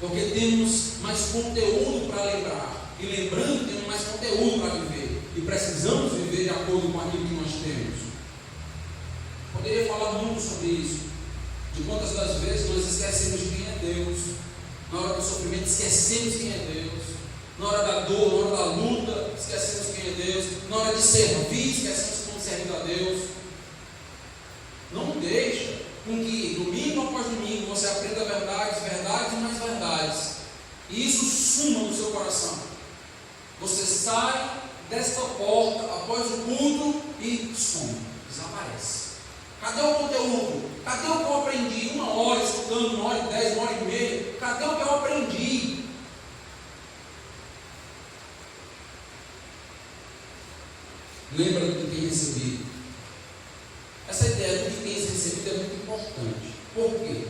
porque temos mais conteúdo para lembrar, e lembrando, temos mais conteúdo para viver, e precisamos viver de acordo com aquilo que nós temos. Poderia falar muito sobre isso, de quantas das vezes nós esquecemos quem é Deus, na hora do sofrimento esquecemos quem é Deus, na hora da dor, na hora da luta, esquecemos quem é Deus, na hora de servir, esquecemos como servir a Deus. Não deixa com que domingo após domingo você aprenda verdades, verdades e mais verdades, e isso suma no seu coração. Você sai desta porta após o culto e some, desaparece. Cadê o conteúdo? Cadê o que eu aprendi? 1 hora escutando, 1 hora e 10, 1 hora e meia. Cadê o que eu aprendi? Lembra do que tem recebido. Essa ideia do que tem recebido é muito importante. Por quê?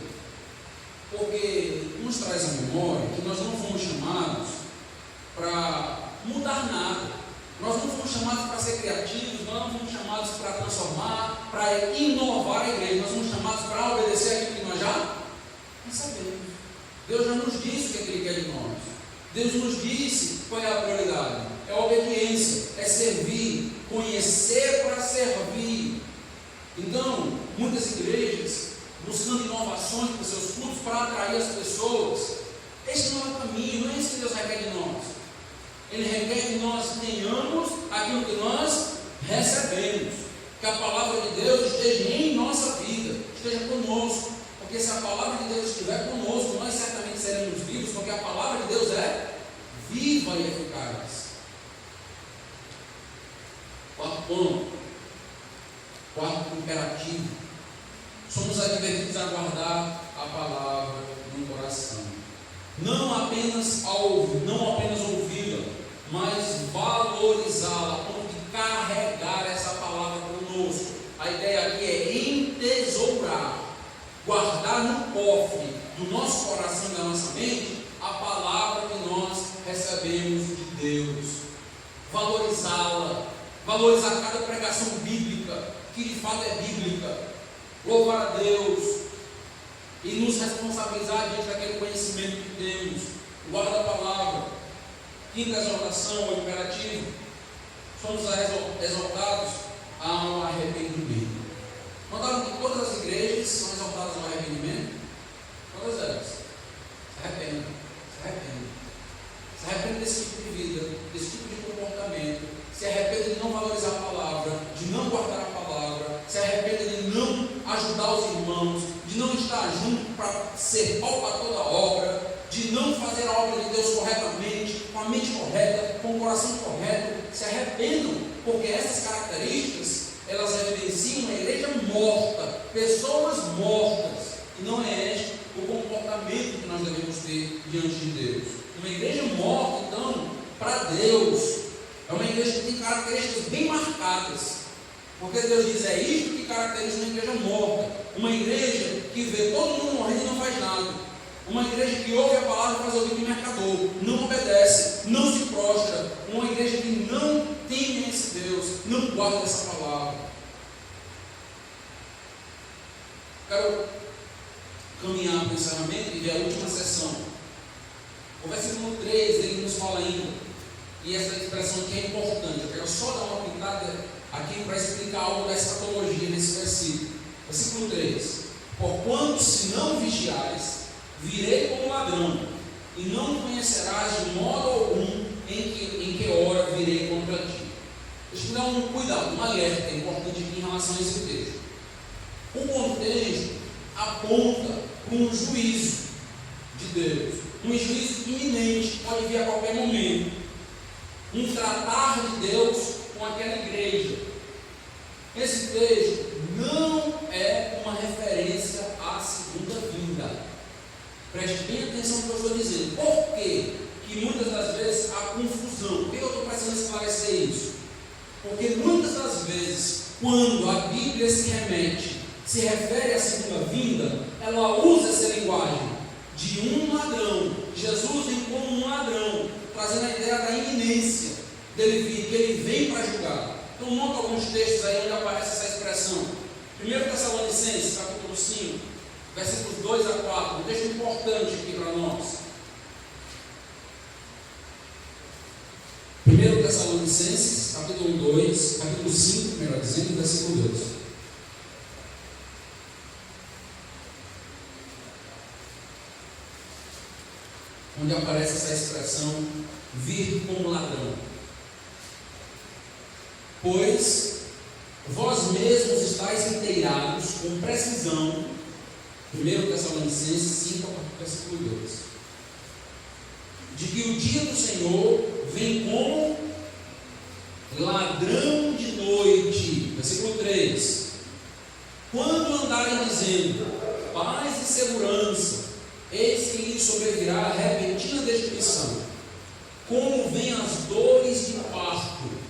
Porque nos traz a memória que nós não fomos chamados para mudar nada. Nós não fomos chamados para ser criativos, nós não fomos chamados para transformar, para inovar a igreja. Nós fomos chamados para obedecer aquilo que nós já sabemos. Deus já nos disse o que Ele quer de nós. Deus nos disse qual é a prioridade. É a obediência, é servir, conhecer para servir. Então, muitas igrejas buscando inovação, atrair as pessoas. Esse não é o caminho, não é isso que Deus requer de nós. Ele requer que nós tenhamos aquilo que nós recebemos, que a palavra de Deus esteja em nossa vida, esteja conosco, porque se a palavra de Deus estiver conosco, nós certamente seremos vivos, porque a palavra de Deus é viva e eficaz. Quarto ponto, quarto imperativo, somos advertidos a guardar a palavra no coração, não apenas ouvi-la, mas valorizá-la, a ponto de carregar essa palavra conosco. A ideia aqui é entesourar, guardar no cofre do nosso coração e da nossa mente a palavra que nós recebemos de Deus, valorizá-la, valorizar cada pregação bíblica, que de fato é bíblica, louvar a Deus e nos responsabilizar diante daquele conhecimento que temos, guarda a palavra. Quinta exortação, o imperativo, somos exortados ao arrependimento. Notaram que todas as igrejas são exortadas ao arrependimento? Todas elas. Se arrependam, se arrependam. Se arrependam desse tipo de vida, desse tipo de comportamento. Se arrependam de não valorizar a palavra, de não guardar a palavra. Se arrependam de não ajudar os irmãos, de não estar junto para ser pau para toda a obra, de não fazer a obra de Deus corretamente, com a mente correta, com o coração correto. Se arrependam, porque essas características, elas evidenciam uma igreja morta, pessoas mortas, e não é este o comportamento que nós devemos ter diante de Deus. Uma igreja morta, então, para Deus, é uma igreja que tem características bem marcadas, porque Deus diz, é isto que caracteriza uma igreja morta, uma igreja que vê todo mundo morrendo e não faz nada, uma igreja que ouve a palavra e faz ouvido de mercador, não obedece, não se prostra, uma igreja que não teme esse Deus, não guarda essa palavra. Quero caminhar para o encerramento e ver a última sessão. O versículo 3, ele nos fala ainda, e essa expressão aqui é importante, eu quero só dar uma pintada aqui para explicar algo da escatologia nesse versículo. Versículo 3: porquanto se não vigiares, virei como ladrão, e não conhecerás de modo algum em que hora virei contra ti. Deixa eu dar um cuidado, um alerta importante aqui em relação a esse texto. O contexto aponta para um juízo de Deus, um juízo iminente, pode vir a qualquer momento, um tratar de Deus com aquela igreja. Esse texto não é uma referência à segunda vinda. Preste bem atenção no que eu estou dizendo. Por quê? Que muitas das vezes há confusão. Por que eu estou precisando esclarecer isso? Porque muitas das vezes, quando a Bíblia se refere à segunda vinda, ela usa essa linguagem de um ladrão. Jesus vem como um ladrão, trazendo a ideia da iminência dele vir, que ele vem para julgar. Então, nota alguns textos aí onde aparece essa expressão. 1 Tessalonicenses, capítulo 5, versículos 2 a 4, um texto importante aqui para nós. 1 Tessalonicenses, capítulo 2, capítulo 5, melhor dizendo, versículo 2. Onde aparece essa expressão, vir como ladrão. Pois vós mesmos estáis inteirados com precisão, 1 Tessalonicenses 5, versículo 2, de que o dia do Senhor vem como ladrão de noite. Versículo 3: quando andarem dizendo paz e segurança, eis que lhes sobrevirá a repentina destruição, como vêm as dores de parto.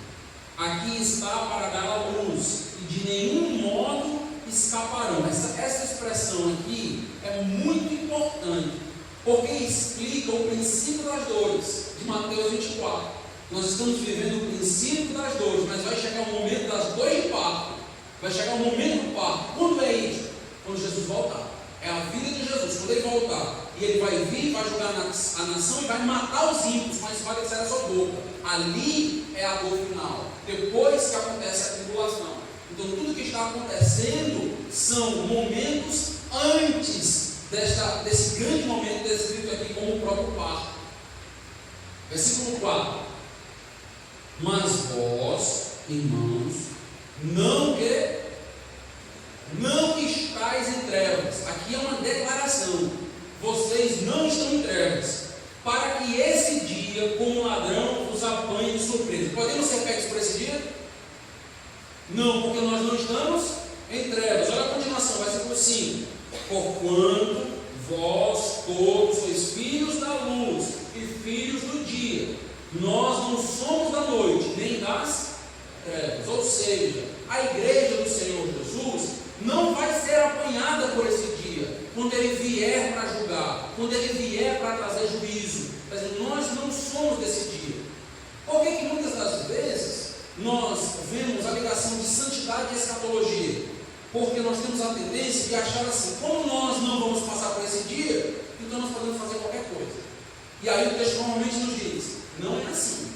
Aqui está para dar a luz, e de nenhum modo escaparão. Essa expressão aqui é muito importante, porque explica o princípio das dores de Mateus 24. Nós estamos vivendo o princípio das dores, mas vai chegar o momento das dores de parto, vai chegar o momento do parto. Quando é isso? Quando Jesus voltar. É a vida de Jesus, quando ele voltar, e ele vai vir, vai julgar a nação e vai matar os ímpios com a espada que sai da sua boca. Ali é a dor final, depois que acontece a tribulação. Então tudo que está acontecendo são momentos antes desse grande momento descrito aqui como o próprio parto. Versículo 4: mas vós, irmãos, não estáis em trevas. Aqui é uma declaração: vocês não estão em trevas, para que esse dia, como ladrão, os apanhe de surpresa. Podemos ser pegos por esse dia? Não, porque nós não estamos em trevas. Olha a continuação, versículo 5: porquanto vós todos sois filhos da luz e filhos do dia, nós não somos da noite, nem das trevas. Ou seja, a igreja do Senhor Jesus não vai ser apanhada por esse dia, quando Ele vier para julgar, quando Ele vier para trazer juízo. Mas nós não somos desse dia. Por que muitas das vezes nós vemos a ligação de santidade e escatologia? Porque nós temos a tendência de achar assim: como nós não vamos passar por esse dia, então nós podemos fazer qualquer coisa. E aí o texto normalmente nos diz: não é assim.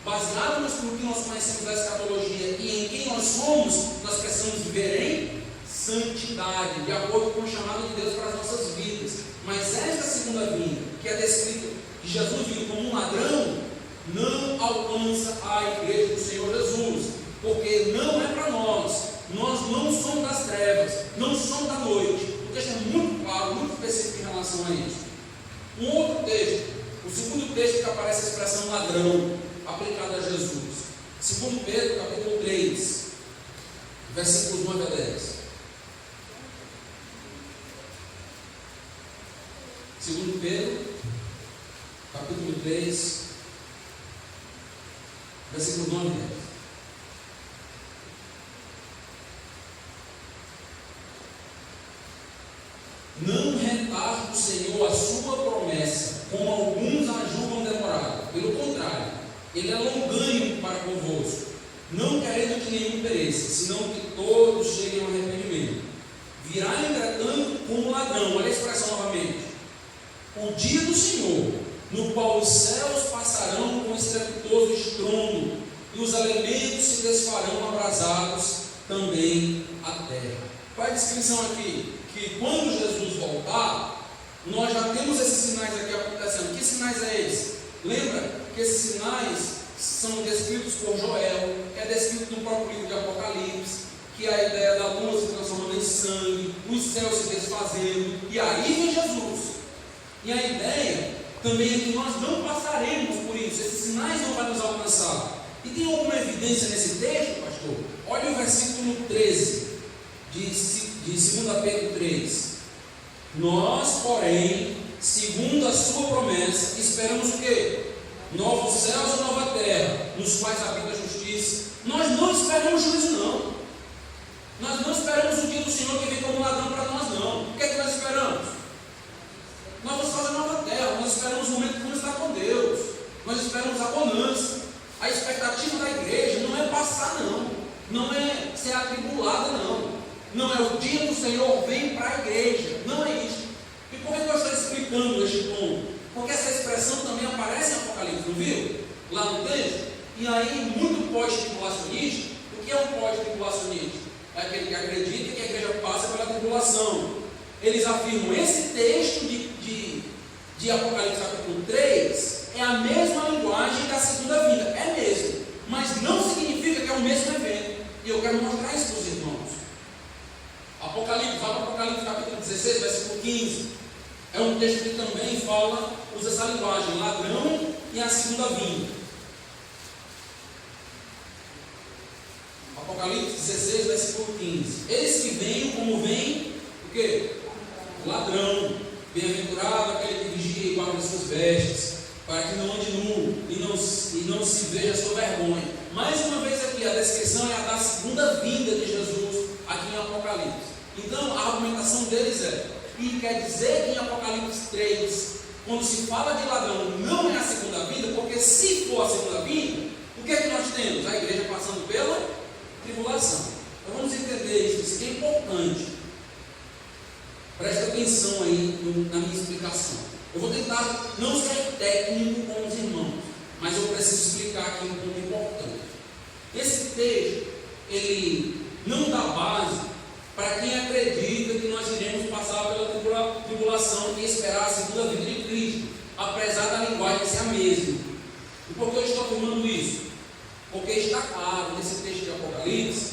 Baseado no que nós conhecemos da escatologia e em quem nós somos, nós precisamos viver em santidade, de acordo com o chamado de Deus para as nossas vidas. Mas esta segunda vinda, que é descrita, que Jesus viu como um ladrão, não alcança a igreja do Senhor Jesus, porque não é para nós. Nós não somos das trevas, não somos da noite. O texto é muito claro, muito específico em relação a isso. Um outro texto, o segundo texto que aparece a expressão ladrão, aplicada a Jesus. 2 Pedro, capítulo 3, versículos 9 a 10. 2 Pedro, capítulo 3, versículos 9 a 10. Não retarde o Senhor a sua promessa, como alguns a julgam demorada. Pelo contrário, Ele é longânimo para convosco, não querendo que nenhum pereça, senão que todos cheguem ao arrependimento. Virá entretanto como ladrão, olha a expressão novamente: o dia do Senhor, no qual os céus passarão com estrepitoso estrondo, e os elementos se desfarão abrasados, também a terra. Qual é a descrição aqui? Que quando Jesus voltar, nós já temos esses sinais aqui acontecendo. Que sinais é esse? Lembra que esses sinais são descritos por Joel, é descrito no próprio livro de Apocalipse, que é a ideia da lua se transformando em sangue, os céus se desfazendo, e aí vem Jesus. E a ideia também é que nós não passaremos por isso, esses sinais não vão nos alcançar. E tem alguma evidência nesse texto, pastor? Olha o versículo 13 de 2 Pedro 3. Nós, porém, segundo a sua promessa, esperamos o quê? Novos céus e nova terra, nos quais habita a justiça. Nós não esperamos juízo, não. Nós não esperamos o dia do Senhor que vem como ladrão para nós, não. O que é que nós esperamos? Nós vamos fazer nova terra, nós esperamos o momento que vamos estar com Deus. Nós esperamos a bonança. A expectativa da igreja não é passar, não. Não é ser atribulada, não. Não é o dia do Senhor vem para a igreja. Não é isso. E por que eu estou explicando este ponto? Porque essa expressão também aparece em Apocalipse, não viu? Lá no texto. E aí, muito pós-tribulacionista. O que é um pós-tribulacionista? É aquele que acredita que a igreja passa pela tribulação. Eles afirmam esse texto de Apocalipse capítulo 3 é a mesma linguagem da segunda vinda. É mesmo. Mas não significa que é o mesmo evento. E eu quero mostrar isso para os irmãos. Apocalipse, vai para Apocalipse capítulo 16, versículo 15. É um texto que também usa essa linguagem, ladrão e a segunda vinda. Apocalipse 16, versículo 15. Eis que venho como vem, o quê? Ladrão. Bem-aventurado aquele que vigia e guarda as suas vestes, para que não ande nu e não se veja a sua vergonha. Mais uma vez aqui, a descrição é a da segunda vinda de Jesus aqui em Apocalipse. Então, a argumentação deles e quer dizer que em Apocalipse 3, quando se fala de ladrão, não é a segunda vinda, porque se for a segunda vinda, o que é que nós temos? A igreja passando pela tribulação. Então vamos entender isso que é importante. Presta atenção aí na minha explicação. Eu vou tentar não ser técnico com os irmãos, mas eu preciso explicar aqui um ponto importante. Esse texto, ele não dá base para quem acredita que nós iremos passar pela tribulação e esperar a segunda vinda de Cristo, apesar da linguagem ser a mesma. E por que eu estou afirmando isso? Porque está claro nesse texto de Apocalipse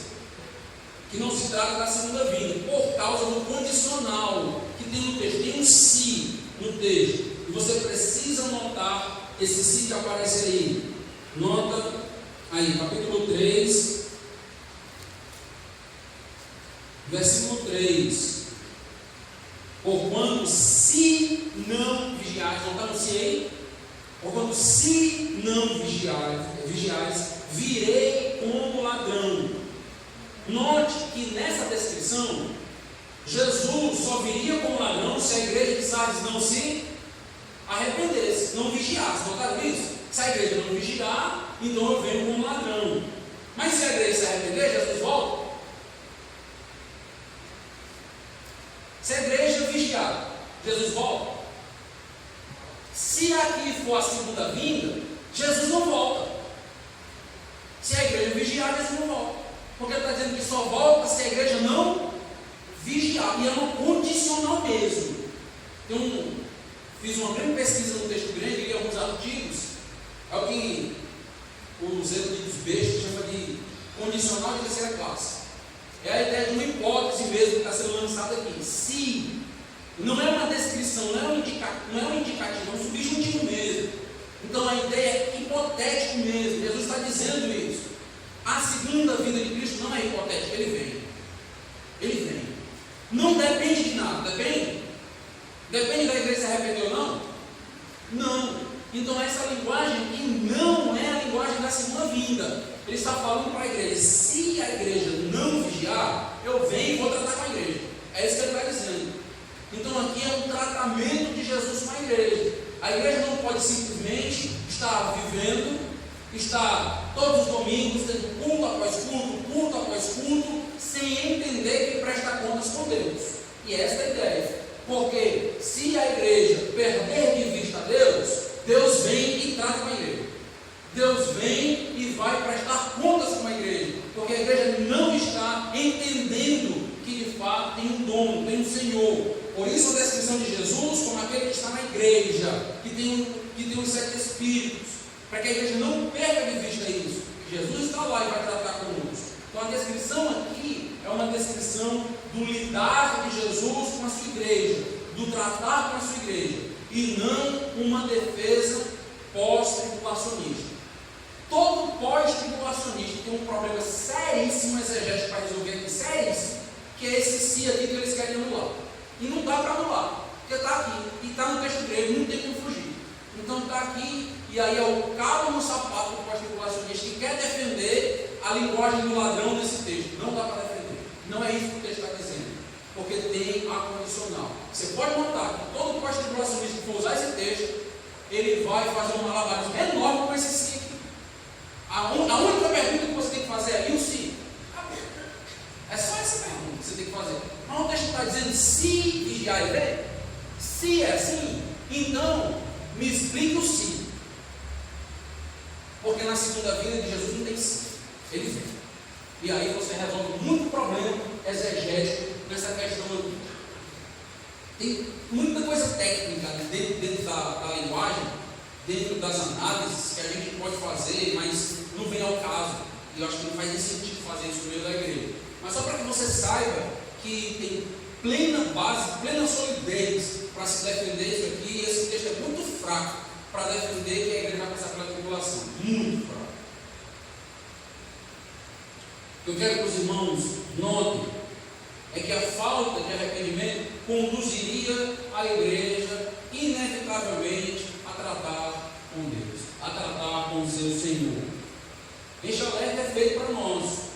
que não se trata da segunda vinda, por causa do condicional que tem no texto. Tem um se no texto, e você precisa notar esse se que aparece aí. Nota aí, capítulo 3, versículo 3. Porquanto se não vigiais, não está no se aí? Porquanto se não vigiais, virei como ladrão. Note que nessa descrição, Jesus só viria como ladrão se a igreja de Sardes não se arrependesse, não vigiasse. Notaram isso? Se a igreja não vigiar, então eu venho como ladrão. Mas se a igreja se arrepender, Jesus volta. Se a igreja vigiar, Jesus volta. Se aqui for a segunda vinda, Jesus não volta. Se a igreja vigiar, Jesus não volta. Porque ele está dizendo que só volta se a igreja não vigiar. E é uma condicional mesmo. Fiz uma grande pesquisa no texto grego, li alguns artigos. É o que os eruditos bestas chamam de condicional de terceira classe. É a ideia de uma hipótese mesmo que está sendo lançada aqui. Se não é uma descrição, não é um indicativo, é um subjuntivo mesmo. Então a ideia é hipotético mesmo. Jesus está dizendo isso. A segunda vinda de Cristo não é hipotética, ele vem. Ele vem. Não depende de nada, depende? Depende da igreja se arrepender ou não? Não. Então essa linguagem que não é a linguagem da segunda vinda. Ele está falando para a igreja: se a igreja não vigiar, eu venho e vou tratar com a igreja. É isso que ele está dizendo. Então aqui é um tratamento de Jesus com a igreja. A igreja não pode simplesmente estar vivendo, estar todos os domingos tendo culto após culto, sem entender que presta contas com Deus. E esta é a ideia. Porque se a igreja perder de vista Deus, Deus vem e trata com a igreja. Deus vem e vai prestar contas com a igreja. Porque a igreja não está entendendo que de fato tem um dono, tem um Senhor. Por isso a descrição de Jesus como aquele que está na igreja, que tem os 7 Espíritos, para que a igreja não perca de vista isso. Jesus está lá e vai tratar conosco. Então a descrição aqui é uma descrição do lidar de Jesus com a sua igreja, do tratar com a sua igreja, e não uma defesa pós-tribulacionista. Todo pós-tribulacionista tem um problema seríssimo exegético para resolver aqui, seríssimo, que é esse si aqui que eles querem anular. E não dá para anular, porque está aqui, e está no texto grego, não tem como fugir. Então está aqui, e aí é o cabo no sapato do pós-tribulacionista que quer defender a linguagem do ladrão nesse texto. Não dá para defender. Não é isso que o texto está dizendo, porque tem a condicional. Você pode notar que todo pós-tribulacionista que for usar esse texto, ele vai fazer um malabarismo enorme com esse si aqui. A única pergunta que você tem que fazer é: e o si? É só essa pergunta que você tem que fazer. Mas o texto está dizendo: se vigiar e ver, se é assim, então me explica o si. Porque na segunda vinda de Jesus não tem si, ele vem. E aí você resolve muito problema exegético nessa questão aqui. Tem muita coisa técnica dentro da linguagem, dentro das análises que a gente pode fazer, mas não vem ao caso. E eu acho que não faz nem sentido fazer isso no meio da igreja. Mas só para que você saiba que tem plena base, plena solidez para se defender isso aqui. E esse texto é muito fraco para defender que a igreja vai passar pela tribulação. Muito fraco. O que eu quero que os irmãos notem é que a falta de arrependimento conduziria a igreja inevitavelmente a tratar com Deus, a tratar com o seu Senhor. Este alerta é feito para nós.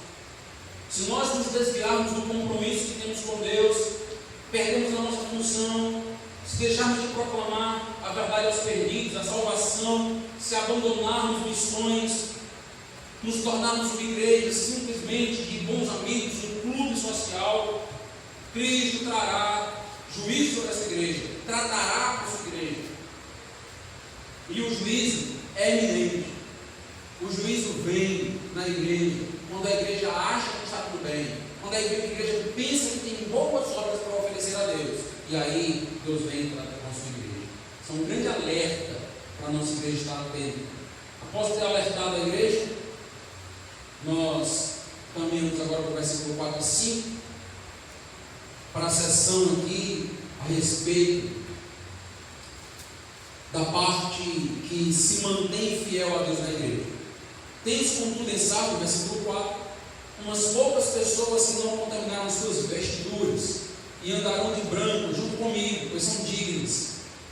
Se nós nos desviarmos do compromisso que temos com Deus, perdemos a nossa função, se deixarmos de proclamar a verdade aos perdidos, a salvação, se abandonarmos missões, nos tornarmos uma igreja simplesmente de bons amigos, um clube social, Cristo trará juízo sobre essa igreja, tratará com essa igreja. E o juízo é iminente. O juízo vem na igreja, quando a igreja acha que está tudo bem, quando a igreja pensa que tem boas obras para oferecer a Deus. E e aí Deus vem e trata com a sua igreja. Isso é um grande alerta para a nossa igreja estar atenta. Após ter alertado a igreja, nós caminhamos agora para o versículo 4 e 5, para a sessão aqui a respeito da parte que se mantém fiel a Deus na igreja. Tens contudo em salvo, versículo 4, umas poucas pessoas que não contaminaram suas vestiduras e andarão de branco junto comigo, pois são dignas.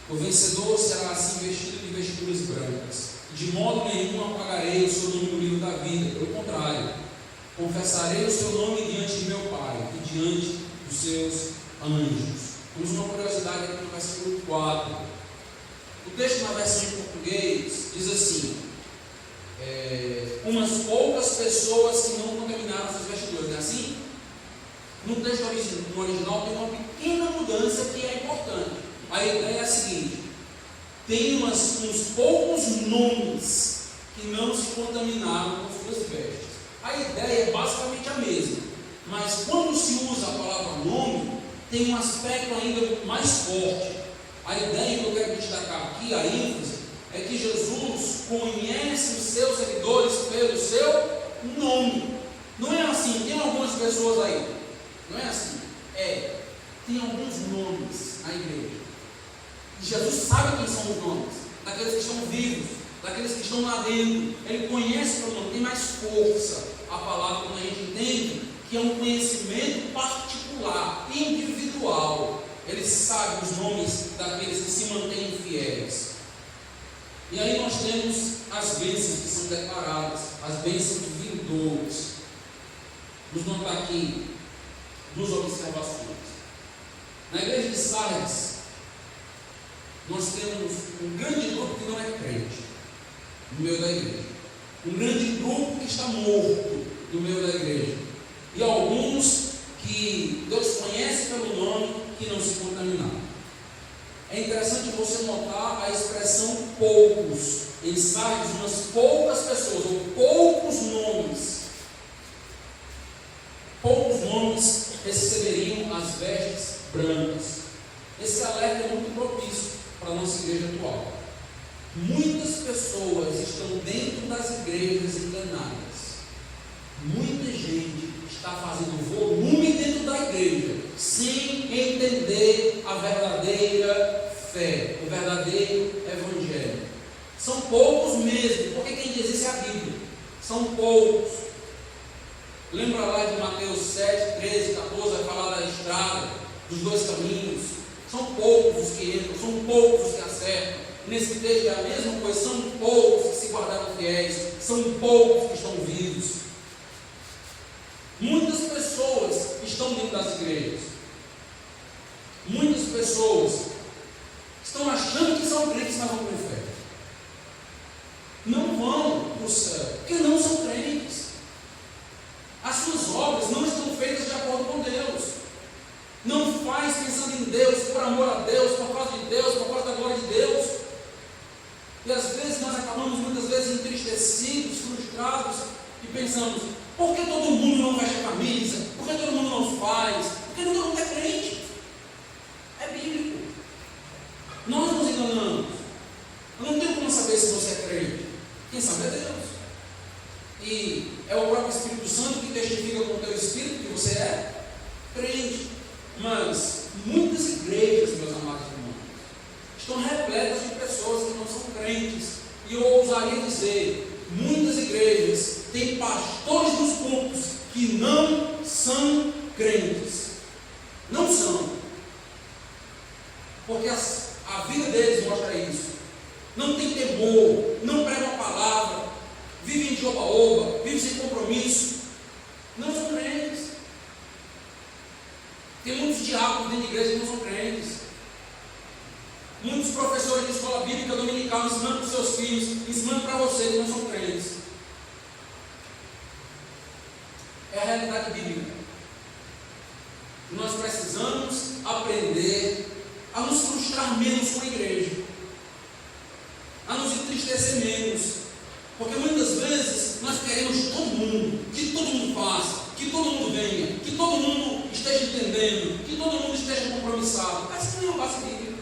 O vencedor será assim vestido de vestiduras brancas. De modo nenhum apagarei o seu nome no livro da vida, pelo contrário, confessarei o seu nome diante de meu Pai e diante dos seus anjos. Temos uma curiosidade aqui no versículo 4. O texto na versão em português diz assim: umas poucas pessoas que não contaminaram suas vestiduras, não é assim? No texto original tem uma pequena mudança que é importante. A ideia é a seguinte: tem uns poucos nomes que não se contaminaram com suas vestes. A ideia é basicamente a mesma, mas quando se usa a palavra nome, tem um aspecto ainda mais forte. A ideia que eu quero destacar aqui, a ênfase, é que Jesus conhece os seus seguidores pelo seu nome. Não é assim, tem algumas pessoas aí, não é assim, tem alguns nomes na igreja. E Jesus sabe quem são os nomes, daqueles que estão vivos, daqueles que estão lá dentro. Ele conhece pelo nome, tem mais força a palavra quando a gente entende que é um conhecimento particular, individual. Ele sabe os nomes daqueles que se mantêm fiéis. E aí nós temos as bênçãos que são declaradas, as bênçãos vindouras. Vamos notar aqui duas observações. Na igreja de Sardes, nós temos um grande grupo que não é crente no meio da igreja, um grande grupo que está morto no meio da igreja, e alguns que Deus conhece pelo nome, que não se contaminaram. É interessante você notar a expressão poucos. Em Sardes, umas poucas pessoas, ou poucos nomes receberiam as vestes brancas. Esse alerta é muito propício para a nossa igreja atual. Muitas pessoas estão dentro das igrejas enganadas. Muita gente está fazendo volume dentro da igreja, sem entender a verdadeira fé, o verdadeiro evangelho. São poucos mesmo, porque quem diz isso é a Bíblia. São poucos. Lembra lá de Mateus 7, 13, 14, vai falar da estrada, dos dois caminhos. São poucos os que entram, são poucos os que acertam. Nesse texto é a mesma coisa, são poucos que se guardaram fiéis, são poucos que estão vivos. Muitas pessoas estão dentro das igrejas. Muitas pessoas estão achando que são crentes, mas não têm fé. Não vão para o céu, porque não são crentes. As suas obras não estão feitas de acordo com Deus. Não faz pensando em Deus, por amor a Deus, por causa de Deus, por causa da glória de Deus. E às vezes nós acabamos muitas vezes entristecidos, frustrados e pensamos: por que todo mundo não veste a camisa? Por que todo mundo não faz? Por que todo mundo é crente? É bíblico. Nós nos enganamos. Eu não tenho como saber se você é crente. Quem sabe é Deus. E é o próprio Espírito Santo que testifica com o teu espírito que você é crente. Mas muitas igrejas, meus amados irmãos, estão repletas de pessoas que não são crentes. E eu ousaria dizer, muitas igrejas têm pastores dos cultos que não são crentes. Não são. Porque a vida deles mostra isso. Não tem temor, não pregam a palavra, vivem de oba-oba, vivem sem compromisso. Não são crentes. Tem muitos diáconos dentro de igreja que não são crentes. Muitos professores de escola bíblica dominical ensinando para os seus filhos, ensinando para vocês que não são crentes. É a realidade bíblica. Nós precisamos aprender a nos frustrar menos com a igreja, a nos entristecer menos, porque muitas vezes nós queremos todo mundo, que todo mundo faça, que todo mundo venha, que todo mundo esteja entendendo, que todo mundo esteja compromissado. Mas sem uma base bíblica.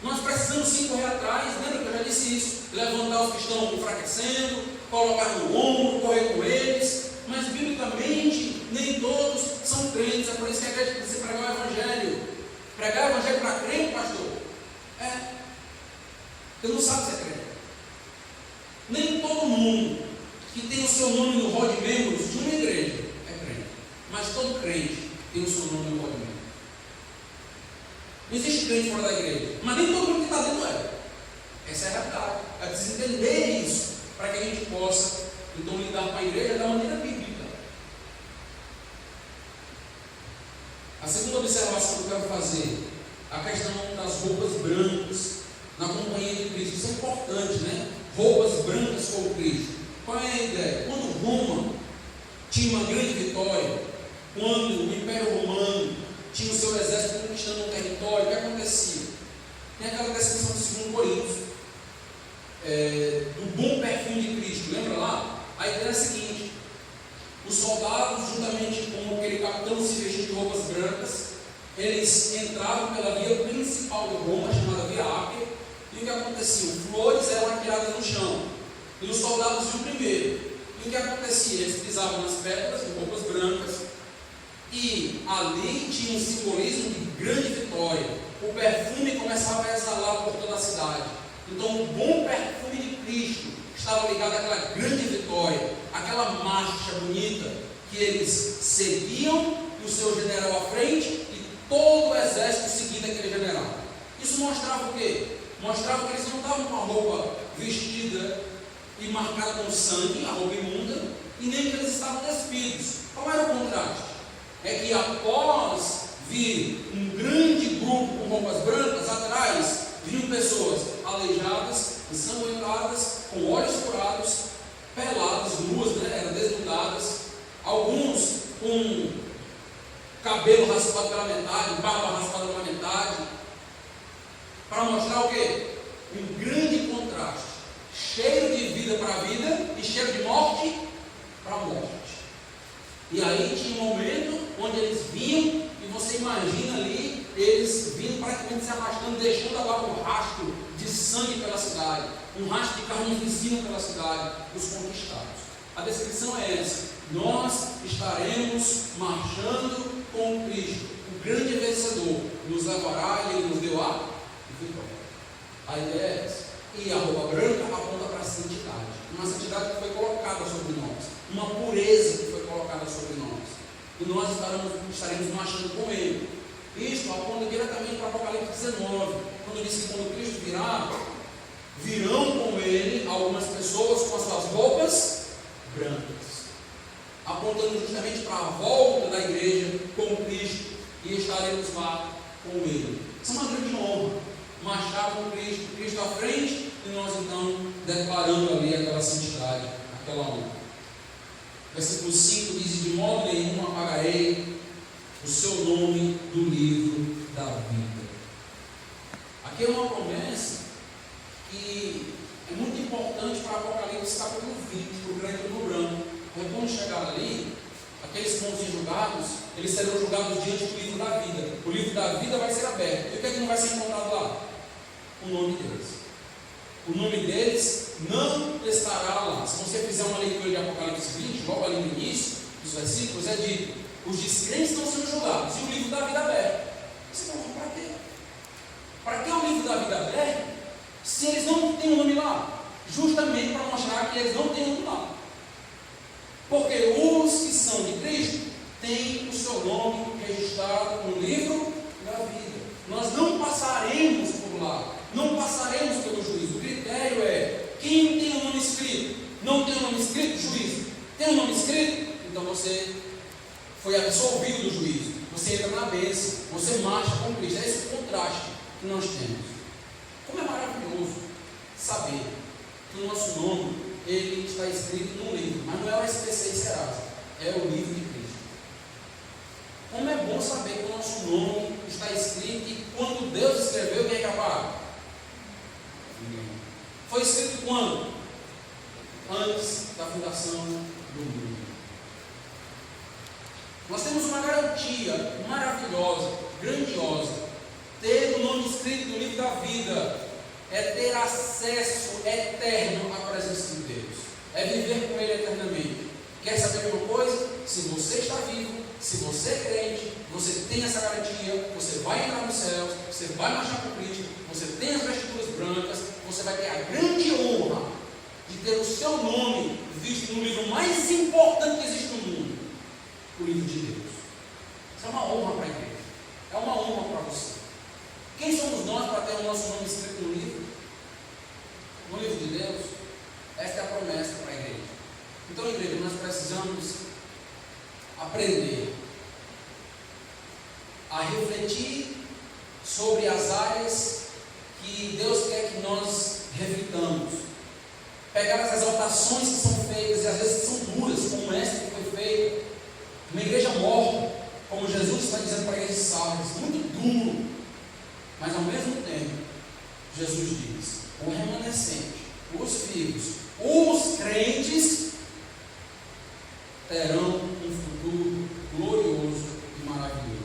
Nós precisamos sim correr atrás, lembra que eu já disse isso? Levantar os que estão enfraquecendo, colocar no ombro, correr com eles, mas biblicamente nem todos são crentes. É por isso que a igreja precisa pregar o Evangelho. Pregar o Evangelho para crente, pastor? Porque não sabe se é crente. Nem todo mundo que tem o seu nome no rol de membros de uma igreja é crente. Mas todo crente tem o seu nome no rol de membros. Não existe crente fora da igreja, mas nem todo mundo que está dentro é. Essa é a realidade. É preciso entender isso para que a gente possa então lidar com a igreja da maneira bíblica. A segunda observação que eu quero fazer, a questão das roupas brancas na companhia de Cristo. Isso é importante, né? Roupas brancas com Cristo. Qual é a ideia? Quando Roma tinha uma grande vitória, quando o Império Romano tinha o seu exército conquistando um território, o que acontecia? Tem aquela descrição de 2 Coríntios, do bom perfume de Cristo, lembra lá? A ideia é a seguinte: os soldados, juntamente com aquele capitão se vestindo de roupas brancas, eles entravam pela via principal de Roma, chamada Via Ápia, e o que acontecia? Flores eram atiradas no chão, e os soldados iam primeiro. E o que acontecia? Eles pisavam nas pedras, de roupas brancas, e ali tinha um simbolismo de grande vitória. O perfume começava a exalar por toda a cidade. Então o bom perfume de Cristo estava ligado àquela grande vitória, àquela marcha bonita que eles seguiam, e o seu general à frente, e todo o exército seguindo aquele general. Isso mostrava o quê? Mostrava que eles não estavam com a roupa vestida e marcada com sangue, a roupa imunda, e nem que eles estavam despidos. Qual era o contraste? É que após vir um grande grupo com roupas brancas, atrás vinham pessoas aleijadas, ensanguentadas, com olhos furados, peladas, nuas, né? Eram desnudadas, alguns com cabelo raspado pela metade, barba raspada pela metade, para mostrar o quê? Um grande contraste, cheiro de vida para a vida e cheiro de morte para a morte. E aí tinha um momento onde eles vinham, e você imagina ali, eles vindo praticamente se arrastando, deixando agora um rastro de sangue pela cidade, um rastro de carnificina pela cidade, os conquistados. A descrição é essa: nós estaremos marchando com Cristo, o grande vencedor, nos levará e ele nos deu a vitória. A ideia é essa. E a roupa branca aponta para a santidade, uma santidade que foi colocada sobre nós, uma pureza que foi colocada sobre nós, e nós estaremos marchando com Ele. Isto aponta diretamente para Apocalipse 19, quando diz que quando Cristo virá, virão com Ele algumas pessoas com as suas roupas brancas, apontando justamente para a volta da igreja com Cristo, e estaremos lá com Ele. Isso é uma grande honra, marchar com Cristo, Cristo à frente, e nós então declarando ali aquela santidade, aquela honra. Versículo 5 diz: de modo nenhum apagarei o seu nome do livro da vida. Aqui é uma promessa que é muito importante para Apocalipse capítulo 20, para o grande no branco. Quando chegar ali, aqueles que vão ser julgados, eles serão julgados diante do livro da vida. O livro da vida vai ser aberto. E o que é que não vai ser encontrado lá? O nome deles. O nome deles não estará lá. Se você fizer uma leitura de Apocalipse 20, logo ali no início dos versículos, é dito: os descrentes estão sendo julgados e o livro da vida aberto. Você vai para quê? Para que o livro da vida aberto se eles não têm o nome lá? Justamente para mostrar que eles não têm o nome lá. Porque os que são de Cristo têm o seu nome registrado no livro da vida. Nós não passaremos por lá, não passaremos pelo juízo. O critério é: quem tem o nome escrito? Não tem o nome escrito? Juízo. Tem o nome escrito? Então você foi absolvido do juízo. Você entra na bênção, você marcha com Cristo. É esse o contraste que nós temos. Como é maravilhoso saber que o nosso nome ele está escrito num livro, mas não é o SPC e Serasa, é o livro de Cristo. Como é bom saber que o nosso nome está escrito, e quando Deus escreveu, quem é que apaga? Ninguém. Foi escrito quando? Antes da fundação do mundo. Nós temos uma garantia maravilhosa, grandiosa, ter o nome escrito no livro da vida é ter acesso eterno à presença de Deus, é viver com Ele eternamente. Quer saber uma coisa? Se você está vivo, se você é crente, você tem essa garantia, você vai entrar nos céus, você vai marchar com Cristo, você tem as vestiduras brancas, você vai ter a grande honra de ter o seu nome visto no livro mais importante que existe no mundo, o livro de Deus. Isso é uma honra para a igreja, é uma honra para você. Quem somos nós para ter o nosso nome escrito no livro? No livro de Deus? Esta é a promessa para a igreja. Então, igreja, nós precisamos aprender a refletir sobre as áreas que Deus quer que nós reflitamos. Pegar as exaltações que são feitas, e às vezes são duras, como essa que foi feita, uma igreja morta, como Jesus está dizendo para a igreja de Sardes, muito duro, mas ao mesmo tempo, Jesus diz: o remanescente, os vivos, os crentes terão um futuro glorioso e maravilhoso.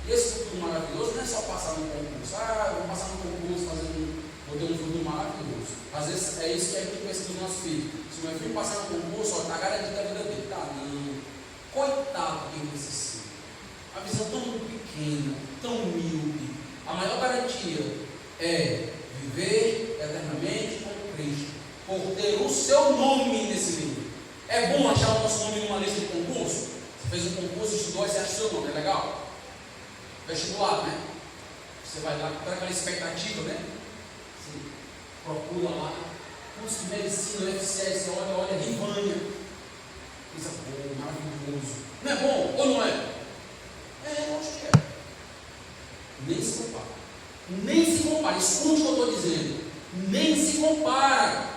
E esse futuro maravilhoso não é só passar no concurso. Vou passar no concurso, vou ter um futuro maravilhoso. Às vezes é isso que a gente pensa dos nossos filhos. Se o meu filho passar no concurso, está garantida a vida dele. Tá, não. Coitado quem precisa. A visão tão pequena, tão humilde. A maior garantia é viver eternamente com Cristo, por ter o seu nome nesse livro. É bom achar o nosso nome numa lista de concurso? Você fez um concurso, estudou e você acha o seu nome, é legal? Vestibular, né? Você vai lá com aquela expectativa, né? Você procura lá, curso de medicina, UFCS, você olha, Rivânia. Coisa boa, maravilhoso. Não é bom ou não é? Eu acho que é. Nem se compara. Nem se compara. Escute o que eu estou dizendo. Nem se compara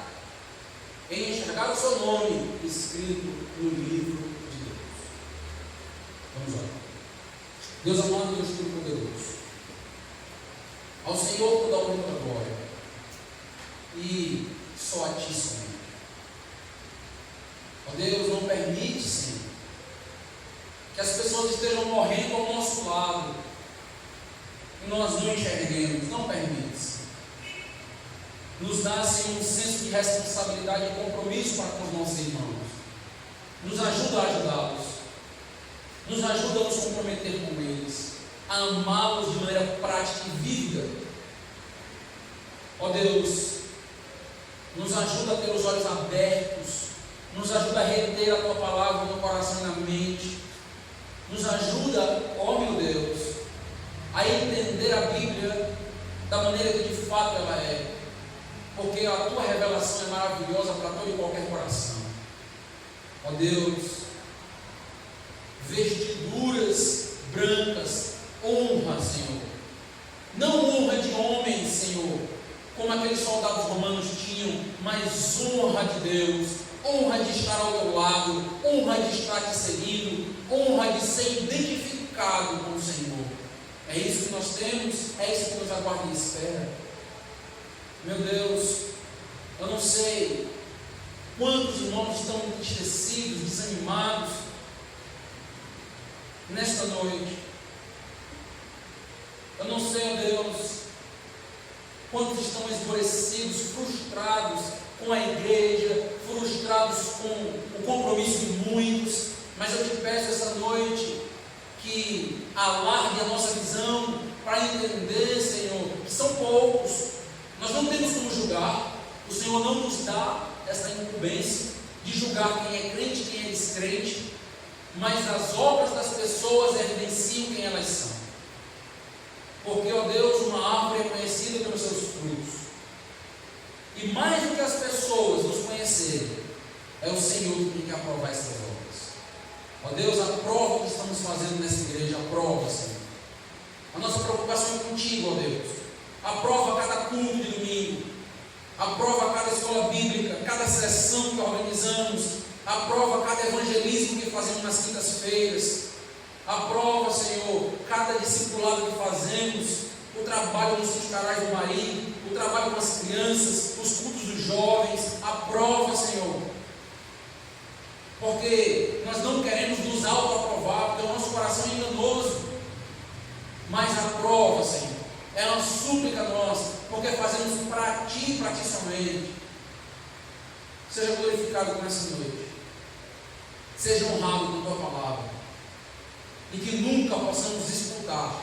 em enxergar o seu nome escrito no livro de Deus. Vamos lá. Deus amado, Deus Todo-Poderoso, ao Senhor toda a honra e toda a glória, e só a Ti somente. Ó Deus, não permite, Senhor, que as pessoas estejam morrendo ao nosso lado e nós não enxerguemos. Não permite, Senhor. Nos dá, Senhor, um senso de responsabilidade e compromisso para com os nossos irmãos. Nos ajuda a ajudá-los. Nos ajuda a nos comprometer com eles, a amá-los de maneira prática e vívida. Ó Deus, nos ajuda a ter os olhos abertos, nos ajuda a reter a Tua palavra no coração e na mente. Nos ajuda, ó meu Deus, a entender a Bíblia da maneira que de fato ela é, porque a Tua revelação é maravilhosa para todo e qualquer coração. Ó Deus, vestiduras brancas, honra, Senhor, não honra de homens, Senhor, como aqueles soldados romanos tinham, mas honra de Deus, honra de estar ao teu lado, honra de estar te seguindo, honra de ser identificado com o Senhor. É isso que nós temos, é isso que nos aguarda e espera. Meu Deus, eu não sei quantos irmãos estão entristecidos, desanimados nesta noite. Eu não sei, ó Deus, quantos estão esmorecidos, frustrados com a igreja, frustrados com o compromisso de muitos, mas eu te peço essa noite que alargue a nossa visão para entender, Senhor, que são poucos. Nós não temos como julgar, o Senhor não nos dá essa incumbência de julgar quem é crente e quem é descrente, mas as obras das pessoas evidenciam quem elas são. Porque, ó Deus, uma árvore é conhecida pelos seus frutos. E mais do que as pessoas nos conhecerem, é o Senhor que tem que aprovar essas obras. Ó Deus, aprova o que estamos fazendo nessa igreja, aprova, Senhor. A nossa preocupação é contigo, ó Deus. Aprova cada culto de domingo, aprova cada escola bíblica, cada sessão que organizamos, aprova cada evangelismo que fazemos nas quintas-feiras, aprova, Senhor, cada discipulado que fazemos, o trabalho nos canais do marido, o trabalho com as crianças, os cultos dos jovens, aprova, Senhor, porque nós não queremos nos auto-aprovar, porque o nosso coração é enganoso, mas aprova, Senhor, é uma súplica nossa, porque fazemos para Ti e para Ti somente. Seja glorificado com essa noite, seja honrado com Tua palavra, e que nunca possamos escutar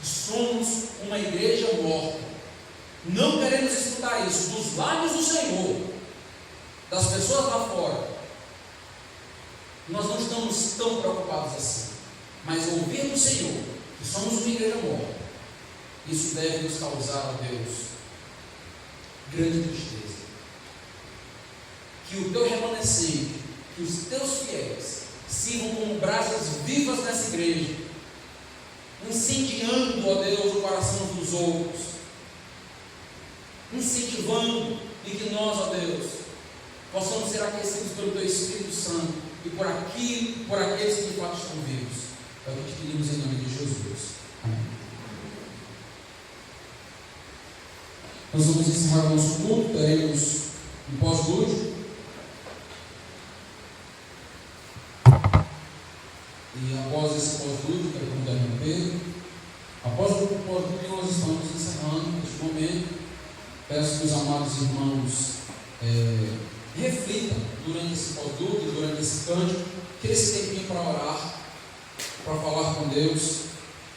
que somos uma igreja morta. Não queremos escutar isso dos lábios do Senhor, das pessoas lá fora. Nós não estamos tão preocupados assim, mas ouvir do Senhor que somos uma igreja morta, isso deve nos causar, ó Deus, grande tristeza. Que o Teu remanescente, que os Teus fiéis sirvam como brasas vivas nessa igreja, incendiando, ó Deus, o coração dos outros, incentivando, e que nós, ó Deus, possamos ser aquecidos pelo Teu Espírito Santo e por aqueles que de fato estão vivos. É o que te pedimos em nome de Jesus. Amém. Nós vamos encerrar o nosso culto, teremos um pós-lúdio. E após esse pós-lúdio, quero perguntar a Pedro, após o pós-lúdio que nós estamos encerrando neste momento, peço que os amados irmãos reflitam durante esse pós-lúdio, durante esse cântico, que esse tempinho para orar, para falar com Deus,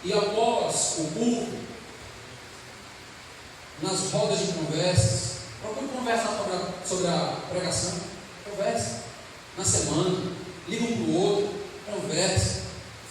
e após o culto, nas rodas de conversas, procure conversar sobre a pregação, converse na semana, liga um para o outro, converse,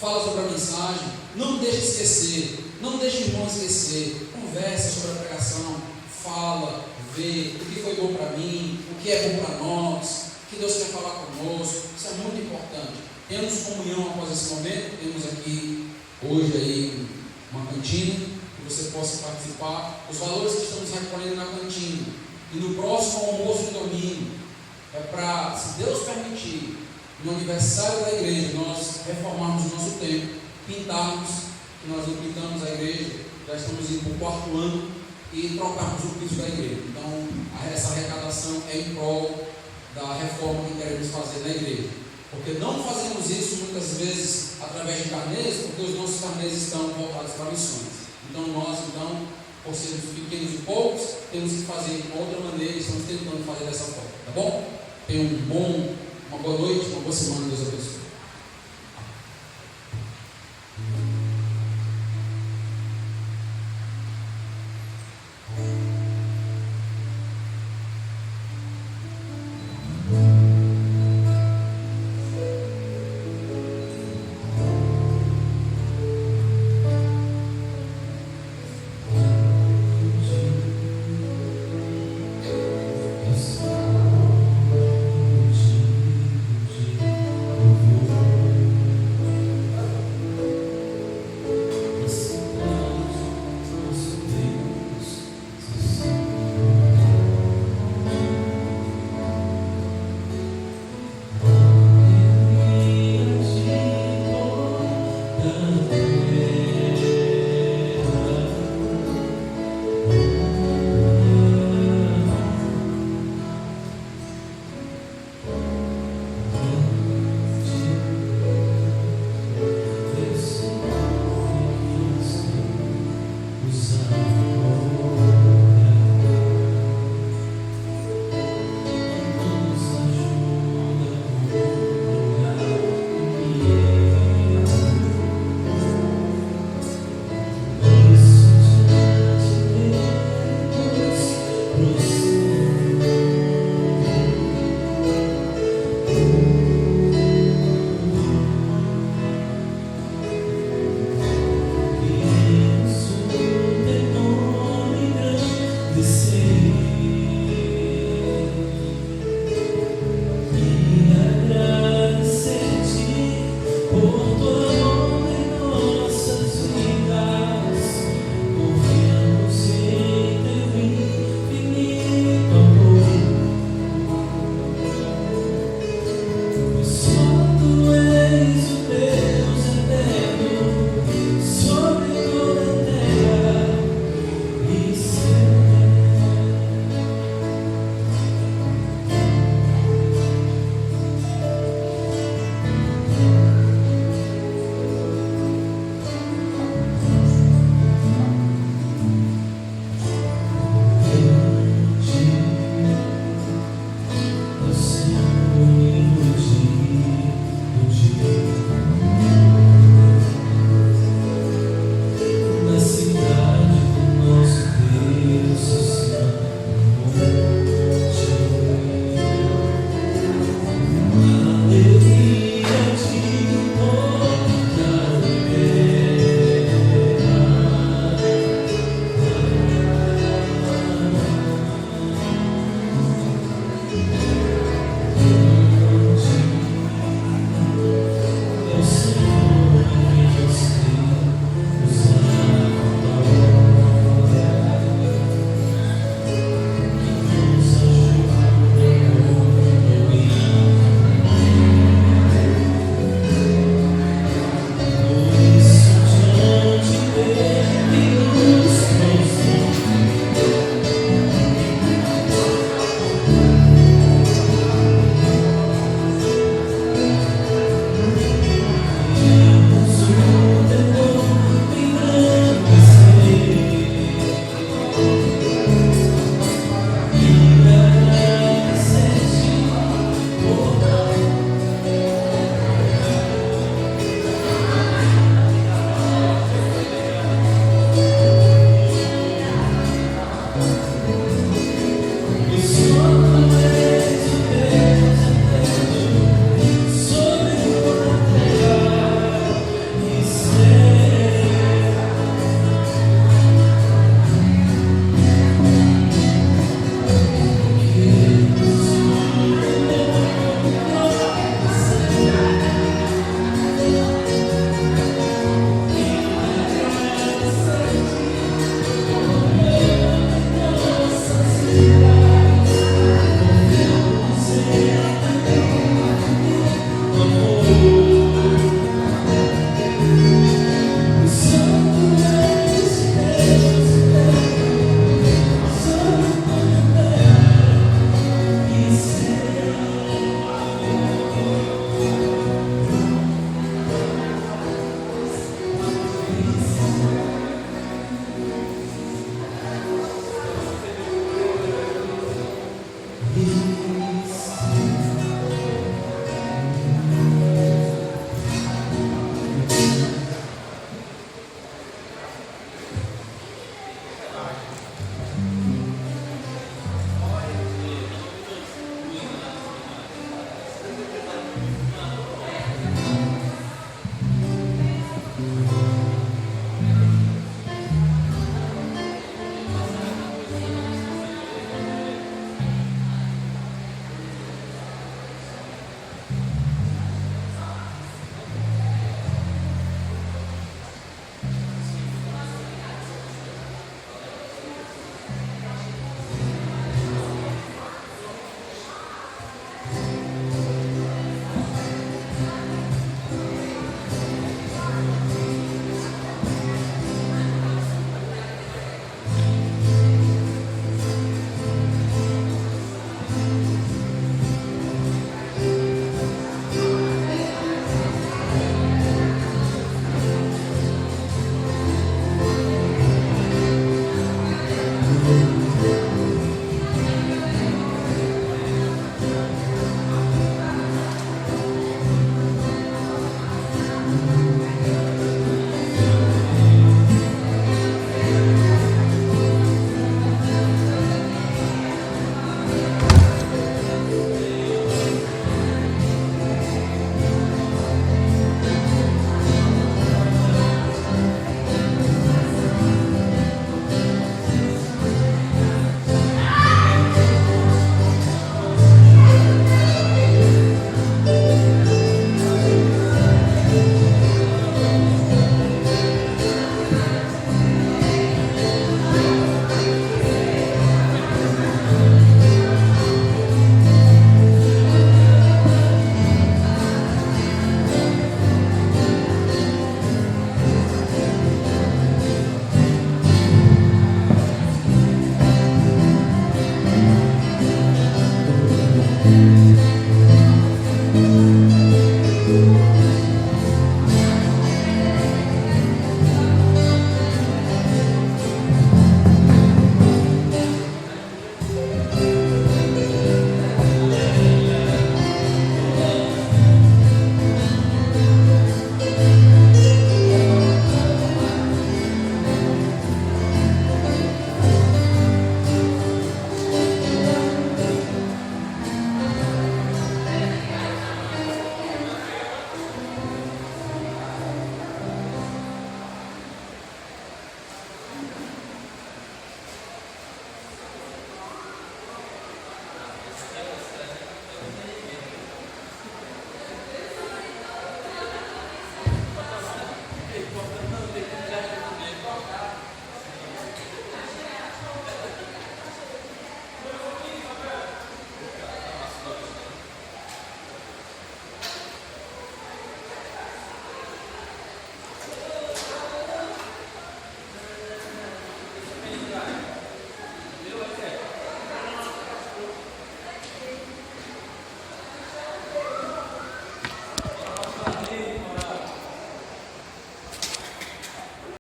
fala sobre a mensagem, não deixe esquecer, não deixe o irmão esquecer, converse sobre a pregação, fala, vê o que foi bom para mim, o que é bom para nós, o que Deus quer falar conosco, isso é muito importante. Temos comunhão após esse momento, temos aqui hoje aí uma cantina, que você possa participar. Os valores que estamos recolhendo na cantina, e no próximo almoço de domingo, é para, se Deus permitir, no aniversário da igreja, nós reformarmos o nosso templo, pintarmos, que nós não pintamos a igreja, já estamos indo para o 4º ano, e trocarmos o piso da igreja. Então, essa arrecadação é em prol da reforma que queremos fazer na igreja. Porque não fazemos isso muitas vezes através de carneiros, porque os nossos carneiros estão voltados para missões. Então nós, por sermos pequenos e poucos, temos que fazer de outra maneira, e estamos tentando fazer dessa forma, tá bom? Tenham uma boa noite, uma boa semana, Deus abençoe.